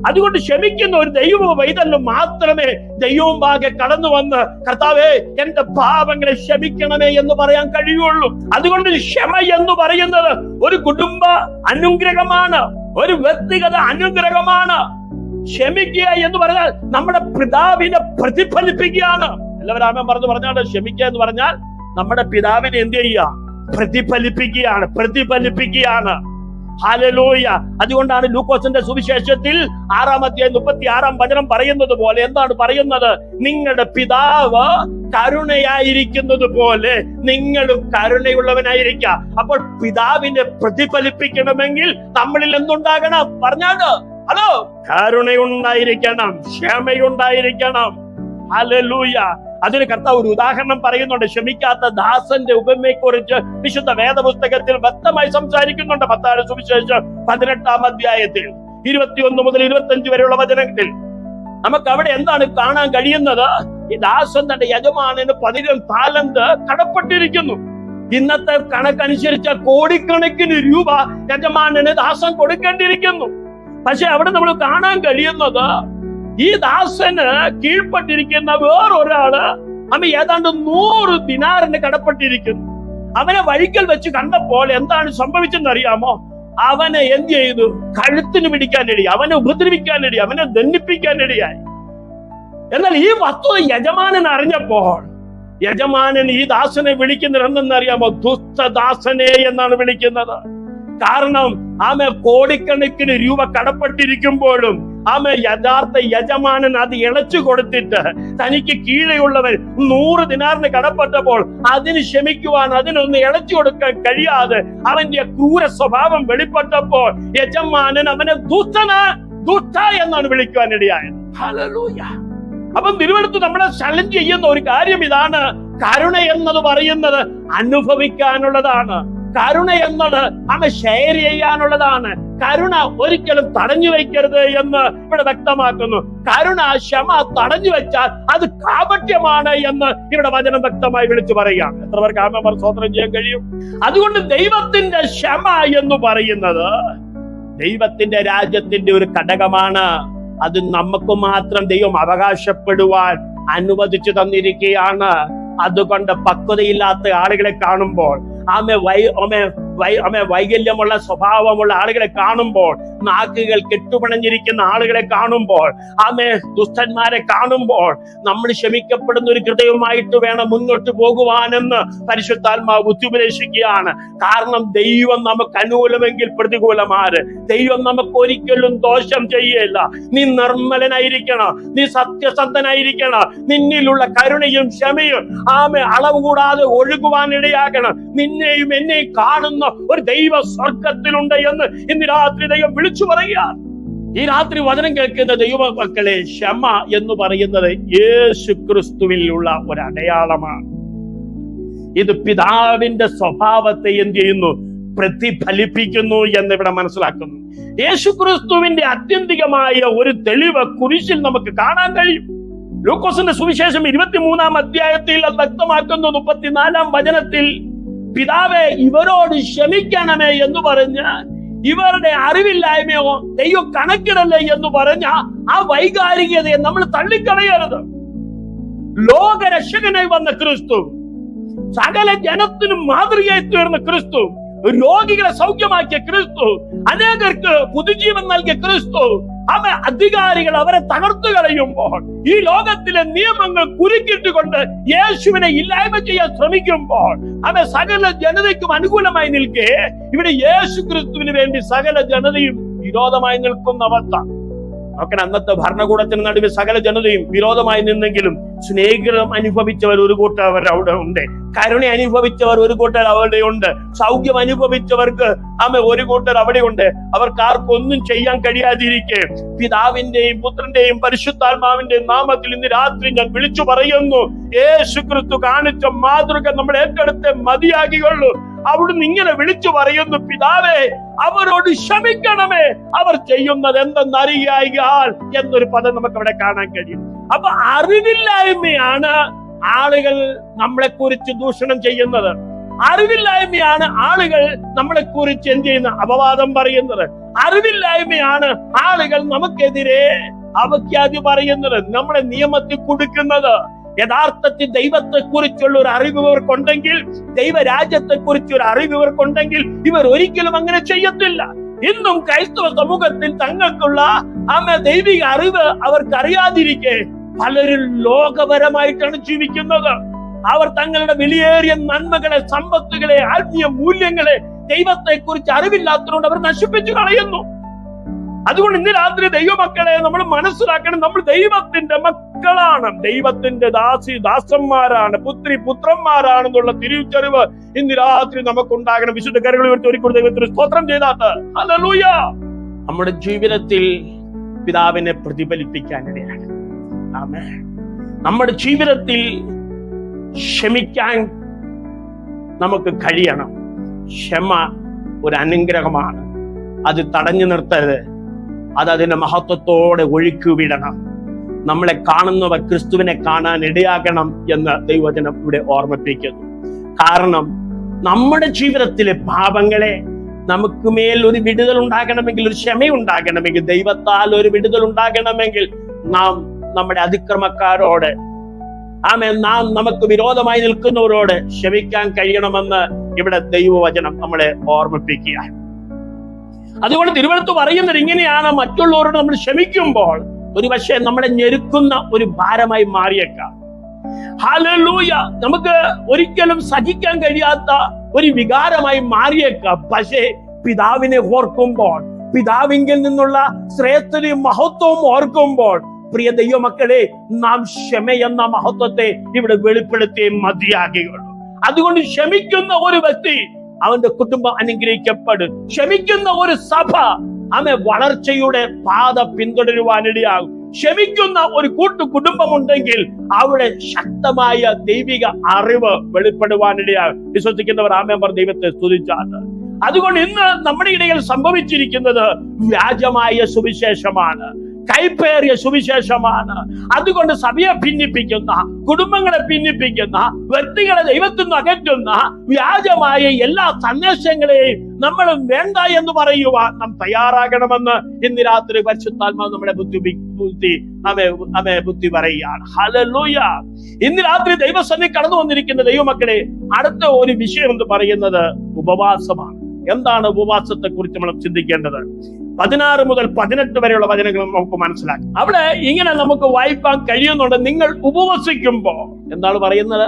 അതുകൊണ്ട് ക്ഷമിക്കുന്ന ഒരു ദൈവ പൈതലിന് മാത്രമേ ദൈവമുമ്പാകെ കടന്നു വന്ന് കർത്താവേ എന്റെ പാപങ്ങളെ ക്ഷമിക്കണമേ എന്ന് പറയാൻ കഴിയുള്ളൂ. അതുകൊണ്ട് ക്ഷമ എന്ന് പറയുന്നത് ഒരു കുടുംബ അനുഗ്രഹമാണ്, ഒരു വ്യക്തിഗത അനുഗ്രഹമാണ്. ക്ഷമിക്കുക എന്ന് പറഞ്ഞാൽ നമ്മുടെ പിതാവിനെ പ്രതിഫലിപ്പിക്കുകയാണ്. എല്ലാവരും ആമേൻ പറഞ്ഞാൽ ക്ഷമിക്കുക എന്ന് പറഞ്ഞാൽ നമ്മുടെ പിതാവിനെ എന്ത് ചെയ്യുക? പ്രതിഫലിപ്പിക്കുകയാണ്. ഹല്ലേലൂയ. അതുകൊണ്ടാണ് ലൂക്കോസിന്റെ സുവിശേഷത്തിൽ 6:36 പറയുന്നത് പോലെ എന്താണ് പറയുന്നത്? നിങ്ങളുടെ പിതാവ് കരുണയായിരിക്കുന്നത് പോലെ നിങ്ങളും കരുണയുള്ളവനായിരിക്കുക. അപ്പോൾ പിതാവിനെ പ്രതിഫലിപ്പിക്കണമെങ്കിൽ നമ്മളിൽ എന്തുണ്ടാകണം? പറഞ്ഞാണ്, ഹലോ, കരുണയുണ്ടായിരിക്കണം, ക്ഷമയുണ്ടായിരിക്കണം. ഹല്ലേലൂയ. അതിന് കർത്താവ് ഒരു ഉദാഹരണം പറയുന്നുണ്ട്. ക്ഷമിക്കാത്ത ദാസന്റെ ഉപമയെ കുറിച്ച് വിശുദ്ധ വേദപുസ്തകത്തിൽ വ്യക്തമായി സംസാരിക്കുന്നുണ്ട്. മത്തായി സുവിശേഷം 18 21 മുതൽ 25 വരെയുള്ള വചനത്തിൽ നമുക്ക് അവിടെ എന്താണ് കാണാൻ കഴിയുന്നത്? ഈ ദാസൻ തന്റെ യജമാനന് 10 താലന്ത് കടപ്പെട്ടിരിക്കുന്നു. ഇന്നത്തെ കണക്കനുസരിച്ച് കോടിക്കണക്കിന് രൂപ യജമാനന് ദാസൻ കൊടുക്കേണ്ടിയിരിക്കുന്നു. പക്ഷെ അവിടെ നമ്മൾ കാണാൻ കഴിയുന്നത് ഈ ദാസന് കീഴ്പ്പെട്ടിരിക്കുന്ന വേറൊരാള് ഏതാണ്ട് 100 ദിനാറിന് കടപ്പെട്ടിരിക്കുന്നു. അവനെ വഴിക്കൽ വെച്ച് കണ്ടപ്പോൾ എന്താണ് സംഭവിച്ചെന്ന് അറിയാമോ? അവനെ എന്ത് ചെയ്തു? കഴുത്തിന് പിടിക്കാനിടയായി, അവനെ ഉപദ്രവിക്കാനിടയായി, അവനെ ദണ്ഡിപ്പിക്കാനിടയായി. എന്നാൽ ഈ വസ്തുത യജമാനൻ അറിഞ്ഞപ്പോൾ യജമാനൻ ഈ ദാസനെ വിളിക്കുന്നത് എന്തെന്നറിയാമോ? ദുഷ്ടദാസനെ എന്നാണ് വിളിക്കുന്നത്. കാരണം കോടിക്കണക്കിന് രൂപ കടപ്പെട്ടിരിക്കുമ്പോഴും യഥാർത്ഥ യജമാനൻ അത് ഇളച്ചു കൊടുത്തിട്ട് തനിക്ക് കീഴെയുള്ളവൻ 100 ദിനാറിന് കടപ്പെട്ടപ്പോൾ അതിന് ക്ഷമിക്കുവാൻ, അതിനൊന്ന് ഇളച്ചു കൊടുക്കാൻ കഴിയാതെ അവന്റെ ക്രൂര സ്വഭാവം വെളിപ്പെട്ടപ്പോൾ യജമാനൻ അവനെ ദുഷ്ട എന്നാണ് വിളിക്കുവാനിടയായത്. ഹല്ലേലൂയ. അപ്പം തിരുവനന്തപുരത്ത് നമ്മളെ ചലഞ്ച് ചെയ്യുന്ന ഒരു കാര്യം ഇതാണ്. കരുണ എന്നത് പറയുന്നത് അനുഭവിക്കാനുള്ളതാണ്. കരുണ എന്നത് ഷെയർ ചെയ്യാനുള്ളതാണ്. കരുണ ഒരിക്കലും തടഞ്ഞു വെക്കരുത് എന്ന് ഇവിടെ വ്യക്തമാക്കുന്നു. കരുണ, ക്ഷമ തടഞ്ഞു വെച്ചാൽ അത് കാപട്യമാണ് എന്ന് ഇവിടെ വചനം വ്യക്തമായി വിളിച്ചു പറയുകയാണ്. എത്ര പേർക്ക് ആമേൻ സ്തോത്രം ചെയ്യാൻ കഴിയും? അതുകൊണ്ട് ദൈവത്തിന്റെ ക്ഷമ എന്ന് പറയുന്നത് ദൈവത്തിന്റെ രാജ്യത്തിന്റെ ഒരു ഘടകമാണ്. അത് നമുക്ക് മാത്രം ദൈവം അവകാശപ്പെടുവാൻ അനുവദിച്ചു തന്നിരിക്കുകയാണ്. അതുകൊണ്ട് പക്വതയില്ലാത്ത ആളുകളെ കാണുമ്പോൾ, വൈകല്യമുള്ള സ്വഭാവമുള്ള ആളുകളെ കാണുമ്പോൾ, നാക്കുകൾ കെട്ടുപിണഞ്ഞിരിക്കുന്ന ആളുകളെ കാണുമ്പോൾ, ദുഷ്ടന്മാരെ കാണുമ്പോൾ നമ്മൾ ക്ഷമിക്കപ്പെടുന്ന ഒരു ഹൃദയവുമായിട്ട് വേണം മുന്നോട്ട് പോകുവാനെന്ന് പരിശുദ്ധാത്മാവ് ഉപദേശിക്കുകയാണ്. കാരണം ദൈവം നമുക്ക് അനുകൂലമെങ്കിൽ പ്രതികൂലമാര്. ദൈവം നമുക്ക് ഒരിക്കലും ദോഷം ചെയ്യല്ല. നീ നിർമ്മലനായിരിക്കണം, നീ സത്യസന്ധനായിരിക്കണം, നിന്നിലുള്ള കരുണയും ക്ഷമയും അളവ് കൂടാതെ ഒഴുകുവാനിടയാകണം. നിന്നെയും എന്നെയും കാണുന്ന ഒരു ദൈവ സ്വർഗത്തിലുണ്ട് എന്ന് ഇന്ന് രാത്രി ദൈവം വിളിച്ചു പറയുക. ഈ രാത്രി വചനം കേൾക്കുന്ന ദൈവ മക്കളെ, ക്ഷമ എന്ന് പറയുന്നത് യേശു ക്രിസ്തുവിലുള്ള ഒരു അടയാളമാണ്. ഇത് പിതാവിന്റെ സ്വഭാവത്തെ എന്ത് ചെയ്യുന്നു? പ്രതിഫലിപ്പിക്കുന്നു എന്നിവിടെ മനസ്സിലാക്കുന്നു. യേശു ക്രിസ്തുവിന്റെ ആത്യന്തികമായ ഒരു തെളിവ് കുരിശിൽ നമുക്ക് കാണാൻ കഴിയും. ലൂക്കോസിന്റെ സുവിശേഷം 23-ാം അധ്യായത്തിൽ അത് വ്യക്തമാക്കുന്നു. 34-ാം വചനത്തിൽ പിതാവേ ഇവരോട് ക്ഷമിക്കണമേ എന്ന് പറഞ്ഞ്, ഇവരുടെ അറിവില്ലായ്മയോ ദൈവം കണക്കിടല്ലേ എന്ന് പറഞ്ഞ ആ വൈകാരികതയെ നമ്മൾ തള്ളിക്കളയരുത്. ലോകരക്ഷകനായി വന്ന ക്രിസ്തു, സകല ജനത്തിനും മാതൃകയായി തീർന്ന ക്രിസ്തു, രോഗികളെ സൗഖ്യമാക്കിയ ക്രിസ്തു, അനേകർക്ക് പുതുജീവൻ നൽകിയ ക്രിസ്തു, അധികാരികൾ അവരെ തകർത്തു കളയുമ്പോൾ, ഈ ലോകത്തിലെ നിയമങ്ങൾ കുരുക്കിട്ടുകൊണ്ട് യേശുവിനെ ഇല്ലായ്മ ചെയ്യാൻ ശ്രമിക്കുമ്പോൾ, സകല ജനതയ്ക്കും അനുകൂലമായി നിൽക്കെ ഇവിടെ യേശു ക്രിസ്തുവിന് വേണ്ടി സകല ജനതയും വിരോധമായി നിൽക്കുന്ന അവസ്ഥ. നോക്കണം, അന്നത്തെ ഭരണകൂടത്തിന് നടുവിൽ സകല ജനതയും വിരോധമായി നിന്നെങ്കിലും സ്നേഹിതം അനുഭവിച്ചവർ ഒരു കൂട്ടർ അവിടെ ഉണ്ട്, കരുണ അനുഭവിച്ചവർ ഒരു കൂട്ടർ അവിടെ ഉണ്ട്, സൗഖ്യം അനുഭവിച്ചവർക്ക് ഒരു കൂട്ടർ അവിടെയുണ്ട്. അവർക്ക് ആർക്കൊന്നും ചെയ്യാൻ കഴിയാതിരിക്കെ പിതാവിന്റെയും പുത്രന്റെയും പരിശുദ്ധാത്മാവിന്റെയും നാമത്തിൽ ഇന്ന് രാത്രി ഞാൻ വിളിച്ചു പറയുന്നു, യേശു ക്രിസ്തു കാണിച്ച മാതൃക നമ്മൾ ഏറ്റെടുത്ത് മതിയാകിയുള്ളൂ. അവിടുന്ന് ഇങ്ങനെ വിളിച്ചു പറയുന്നു, പിതാവേ അവരോട് ക്ഷമിക്കണമേ, അവർ ചെയ്യുന്നത് എന്തെന്നറിയാൽ എന്നൊരു പദം നമുക്ക് അവിടെ കാണാൻ കഴിയും. അപ്പൊ അറിവില്ലായ്മയാണ് ആളുകൾ നമ്മളെ കുറിച്ച് ദൂഷണം ചെയ്യുന്നത്. അറിവില്ലായ്മയാണ് ആളുകൾ നമ്മളെ കുറിച്ച് എന്ത് ചെയ്യുന്ന അപവാദം പറയുന്നത്. അറിവില്ലായ്മയാണ് ആളുകൾ നമുക്കെതിരെ അപഖ്യാതി പറയുന്നത്, നമ്മളെ നിയമത്തിൽ കൊടുക്കുന്നത്. യഥാർത്ഥത്തിൽ ദൈവത്തെ കുറിച്ചുള്ള ഒരു അറിവ് ഇവർക്കുണ്ടെങ്കിൽ, ദൈവരാജ്യത്തെ കുറിച്ച് ഒരു അറിവ് ഇവർക്കുണ്ടെങ്കിൽ ഇവർ ഒരിക്കലും അങ്ങനെ ചെയ്യത്തില്ല. ഇന്നും ക്രൈസ്തവ സമൂഹത്തിൽ തങ്ങൾക്കുള്ള ദൈവിക അറിവ് അവർക്ക് അറിയാതിരിക്കെ പലരും ലോകപരമായിട്ടാണ് ജീവിക്കുന്നത്. അവർ തങ്ങളുടെ വിലയേറിയ നന്മകളെ, സമ്പത്തുകളെ, ആത്മീയ മൂല്യങ്ങളെ, ദൈവത്തെ കുറിച്ച് അറിവില്ലാത്തതുകൊണ്ട് അവർ നശിപ്പിച്ചു കളയുന്നു. അതുകൊണ്ട് ഇന്ന് രാത്രി ദൈവമക്കളെ നമ്മൾ മനസ്സിലാക്കണം, നമ്മൾ ദൈവത്തിന്റെ മക്കളാണ്, ദൈവത്തിന്റെ ദാസന്മാരാണ്, പുത്രന്മാരാണെന്നുള്ള തിരിച്ചറിവ് ഇന്ന് രാത്രി നമുക്കുണ്ടാകണം. വിശുദ്ധ കരങ്ങൾ ഉയർത്തി ഒരിക്കലും ദൈവത്തിന് സ്തോത്രം ചെയ്താട്ട് ഹല്ലേലൂയ. നമ്മുടെ ജീവിതത്തിൽ പിതാവിനെ പ്രതിഫലിപ്പിക്കാനിടയാണ്. ആമേൻ. നമ്മുടെ ജീവിതത്തിൽ ക്ഷമിക്കാൻ നമുക്ക് കഴിയണം. ക്ഷമ ഒരു അനുഗ്രഹമാണ്. അത് തടഞ്ഞു നിർത്തരുത്. അത് അതിന്റെ മഹത്വത്തോടെ ഒഴുക്കി വിടണം. നമ്മളെ കാണുന്നവർ ക്രിസ്തുവിനെ കാണാൻ ഇടയാകണം എന്ന് ദൈവവചനം ഇവിടെ ഓർമ്മിപ്പിക്കുന്നു. കാരണം നമ്മുടെ ജീവിതത്തിലെ പാപങ്ങളെ നമുക്ക് മേൽ ഒരു വിടുതൽ ഉണ്ടാകണമെങ്കിൽ, ഒരു ക്ഷമയുണ്ടാകണമെങ്കിൽ, ദൈവത്താൽ ഒരു വിടുതൽ ഉണ്ടാകണമെങ്കിൽ നാം നമ്മുടെ അതിക്രമക്കാരോട് നാം നമുക്ക് വിരോധമായി നിൽക്കുന്നവരോട് ക്ഷമിക്കാൻ കഴിയണമെന്ന് ഇവിടെ ദൈവവചനം നമ്മളെ ഓർമ്മിപ്പിക്കുക. അതുകൊണ്ട് തിരുവഴുത്ത് പറയുന്നത് ഇങ്ങനെയാണ്, മറ്റുള്ളവരോട് നമ്മൾ ക്ഷമിക്കുമ്പോൾ ഒരുപക്ഷെ നമ്മളെ ഞെരുക്കുന്ന ഒരു ഭാരമായി മാറിയേക്കാം. ഹല്ലേലൂയ. നമുക്ക് ഒരിക്കലും സഹിക്കാൻ കഴിയാത്ത ഒരു വികാരമായി മാറിയേക്കാം. പക്ഷേ പിതാവിനെ ഓർക്കുമ്പോൾ, പിതാവിങ്കിൽ നിന്നുള്ള ശ്രേഷ്ഠതയും മഹത്വവും ഓർക്കുമ്പോൾ, പ്രിയ ദൈവമക്കളെ, നാം ക്ഷമയെന്ന മഹത്വത്തെ ഇവിടെ വെളിപ്പെടുത്തിയേ മതിയാകുകയുള്ളൂ. അതുകൊണ്ട് ക്ഷമിക്കുന്ന ഒരു വ്യക്തി, അവന്റെ കുടുംബം അനുഗ്രഹിക്കപ്പെടും. ക്ഷമിക്കുന്ന ഒരു സഭ വളർച്ചയുടെ പാത പിന്തുടരുവാനിടയാകും. ക്ഷമിക്കുന്ന ഒരു കുടുംബമുണ്ടെങ്കിൽ അവിടെ ശക്തമായ ദൈവിക അറിവ് വെളിപ്പെടുവാനിടയാകും. വിശ്വസിക്കുന്നവർ ആമേൻ പറഞ്ഞ് ദൈവത്തെ സ്തുതിച്ചാണ്. അതുകൊണ്ട് ഇന്ന് നമ്മുടെ ഇടയിൽ സംഭവിച്ചിരിക്കുന്നത് വ്യാജമായ സുവിശേഷമാണ്. കൈപ്പേറിയ സുവിശേഷമാണ്. അതുകൊണ്ട് സഭയെ ഭിന്നിപ്പിക്കുന്ന, കുടുംബങ്ങളെ ഭിന്നിപ്പിക്കുന്ന, വ്യക്തികളെ ദൈവത്തിൽ നിന്ന് അകറ്റുന്ന വ്യാജമായ എല്ലാ സന്ദേശങ്ങളെയും നമ്മൾ വേണ്ട എന്ന് പറയുവാൻ നാം തയ്യാറാകണമെന്ന് ഇന്ന് രാത്രി പരിശുദ്ധാത്മാവ് നമ്മുടെ ബുദ്ധി പറയുകയാണ്. ഹല്ലേലൂയ. ഇന്ന് രാത്രി ദൈവസന്നിധി കടന്നു വന്നിരിക്കുന്ന ദൈവമക്കളെ, അടുത്ത ഒരു വിഷയം എന്ന് പറയുന്നത് ഉപവാസമാണ്. എന്താണ് ഉപവാസത്തെ കുറിച്ച് നമ്മൾ ചിന്തിക്കേണ്ടത്? 16 മുതൽ 18 വരെയുള്ള വചനങ്ങൾ നമുക്ക് മനസ്സിലാക്കാം. അവിടെ ഇങ്ങനെ നമുക്ക് വായിക്കാൻ കഴിയുന്നുണ്ട്. നിങ്ങൾ ഉപവസിക്കുമ്പോൾ എന്താണ് പറയുന്നത്?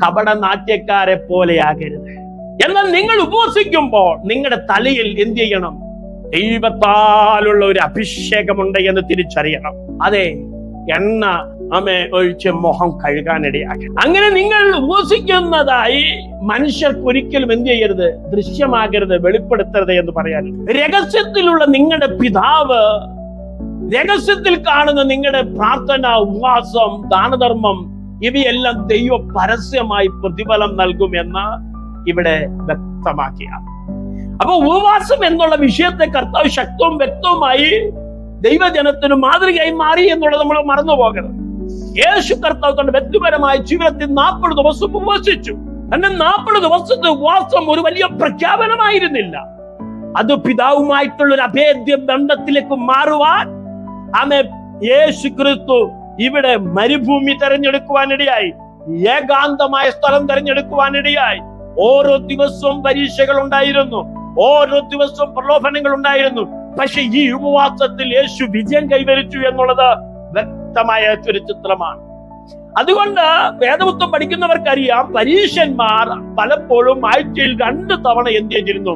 കപട നാട്യക്കാരെ പോലെയാകരുത്. എന്നാൽ നിങ്ങൾ ഉപവസിക്കുമ്പോൾ നിങ്ങളുടെ തലയിൽ എന്ത് ചെയ്യണം? ദൈവത്താലുള്ള ഒരു അഭിഷേകമുണ്ട് എന്ന് തിരിച്ചറിയണം. അതെ, എണ്ണ ഒഴിച്ച് മുഖം കഴുകാനിടയാക്കി. അങ്ങനെ നിങ്ങൾ ഉപവസിക്കുന്നതായി മനുഷ്യർക്ക് ഒരിക്കലും എന്ത് ചെയ്യരുത്? ദൃശ്യമാകരുത്, വെളിപ്പെടുത്തരുത് എന്ന് പറയാൻ. രഹസ്യത്തിലുള്ള നിങ്ങളുടെ പിതാവ്, രഹസ്യത്തിൽ കാണുന്ന നിങ്ങളുടെ പ്രാർത്ഥന, ഉപവാസം, ദാനധർമ്മം, ഇവയെല്ലാം ദൈവം പരസ്യമായി പ്രതിഫലം നൽകുമെന്ന് ഇവിടെ വ്യക്തമാക്കിയാണ്. അപ്പൊ ഉപവാസം എന്നുള്ള വിഷയത്തെ കർത്താവ് ശക്തവും വ്യക്തവുമായി ദൈവജനത്തിന് മാതൃകയായി മാറി എന്നുള്ളത് നമ്മൾ മറന്നു പോകരുത്. യേശു കർത്താവ് തന്റെ വ്യക്തിപരമായ ജീവിതത്തിൽ 40 ദിവസം ഉപവസിച്ചു. തന്നെ 40 ദിവസത്തെ ഉപവാസം ഒരു വലിയ പ്രഖ്യാപനമായിരുന്നില്ല. അത് പിതാവുമായിട്ടുള്ള ഒരു അഭേദ്യ ബന്ധത്തിലേക്ക് മാറുവാൻ യേശു ക്രിസ്തു ഇവിടെ മരുഭൂമി തെരഞ്ഞെടുക്കുവാനിടയായി, ഏകാന്തമായ സ്ഥലം തെരഞ്ഞെടുക്കുവാനിടയായി. ഓരോ ദിവസവും പരീക്ഷകൾ ഉണ്ടായിരുന്നു, ഓരോ ദിവസവും പ്രലോഭനങ്ങൾ ഉണ്ടായിരുന്നു. പക്ഷെ ഈ ഉപവാസത്തിൽ യേശു വിജയം കൈവരിച്ചു എന്നുള്ളത് വ്യക്തമായ ഒരു ചിത്രമാണ്. അതുകൊണ്ട് വേദപുസ്തകം പഠിക്കുന്നവർക്കറിയാം, പരീക്ഷന്മാർ പലപ്പോഴും ആഴ്ചയിൽ 2 തവണ എന്ത് ചെയ്തിരുന്നു?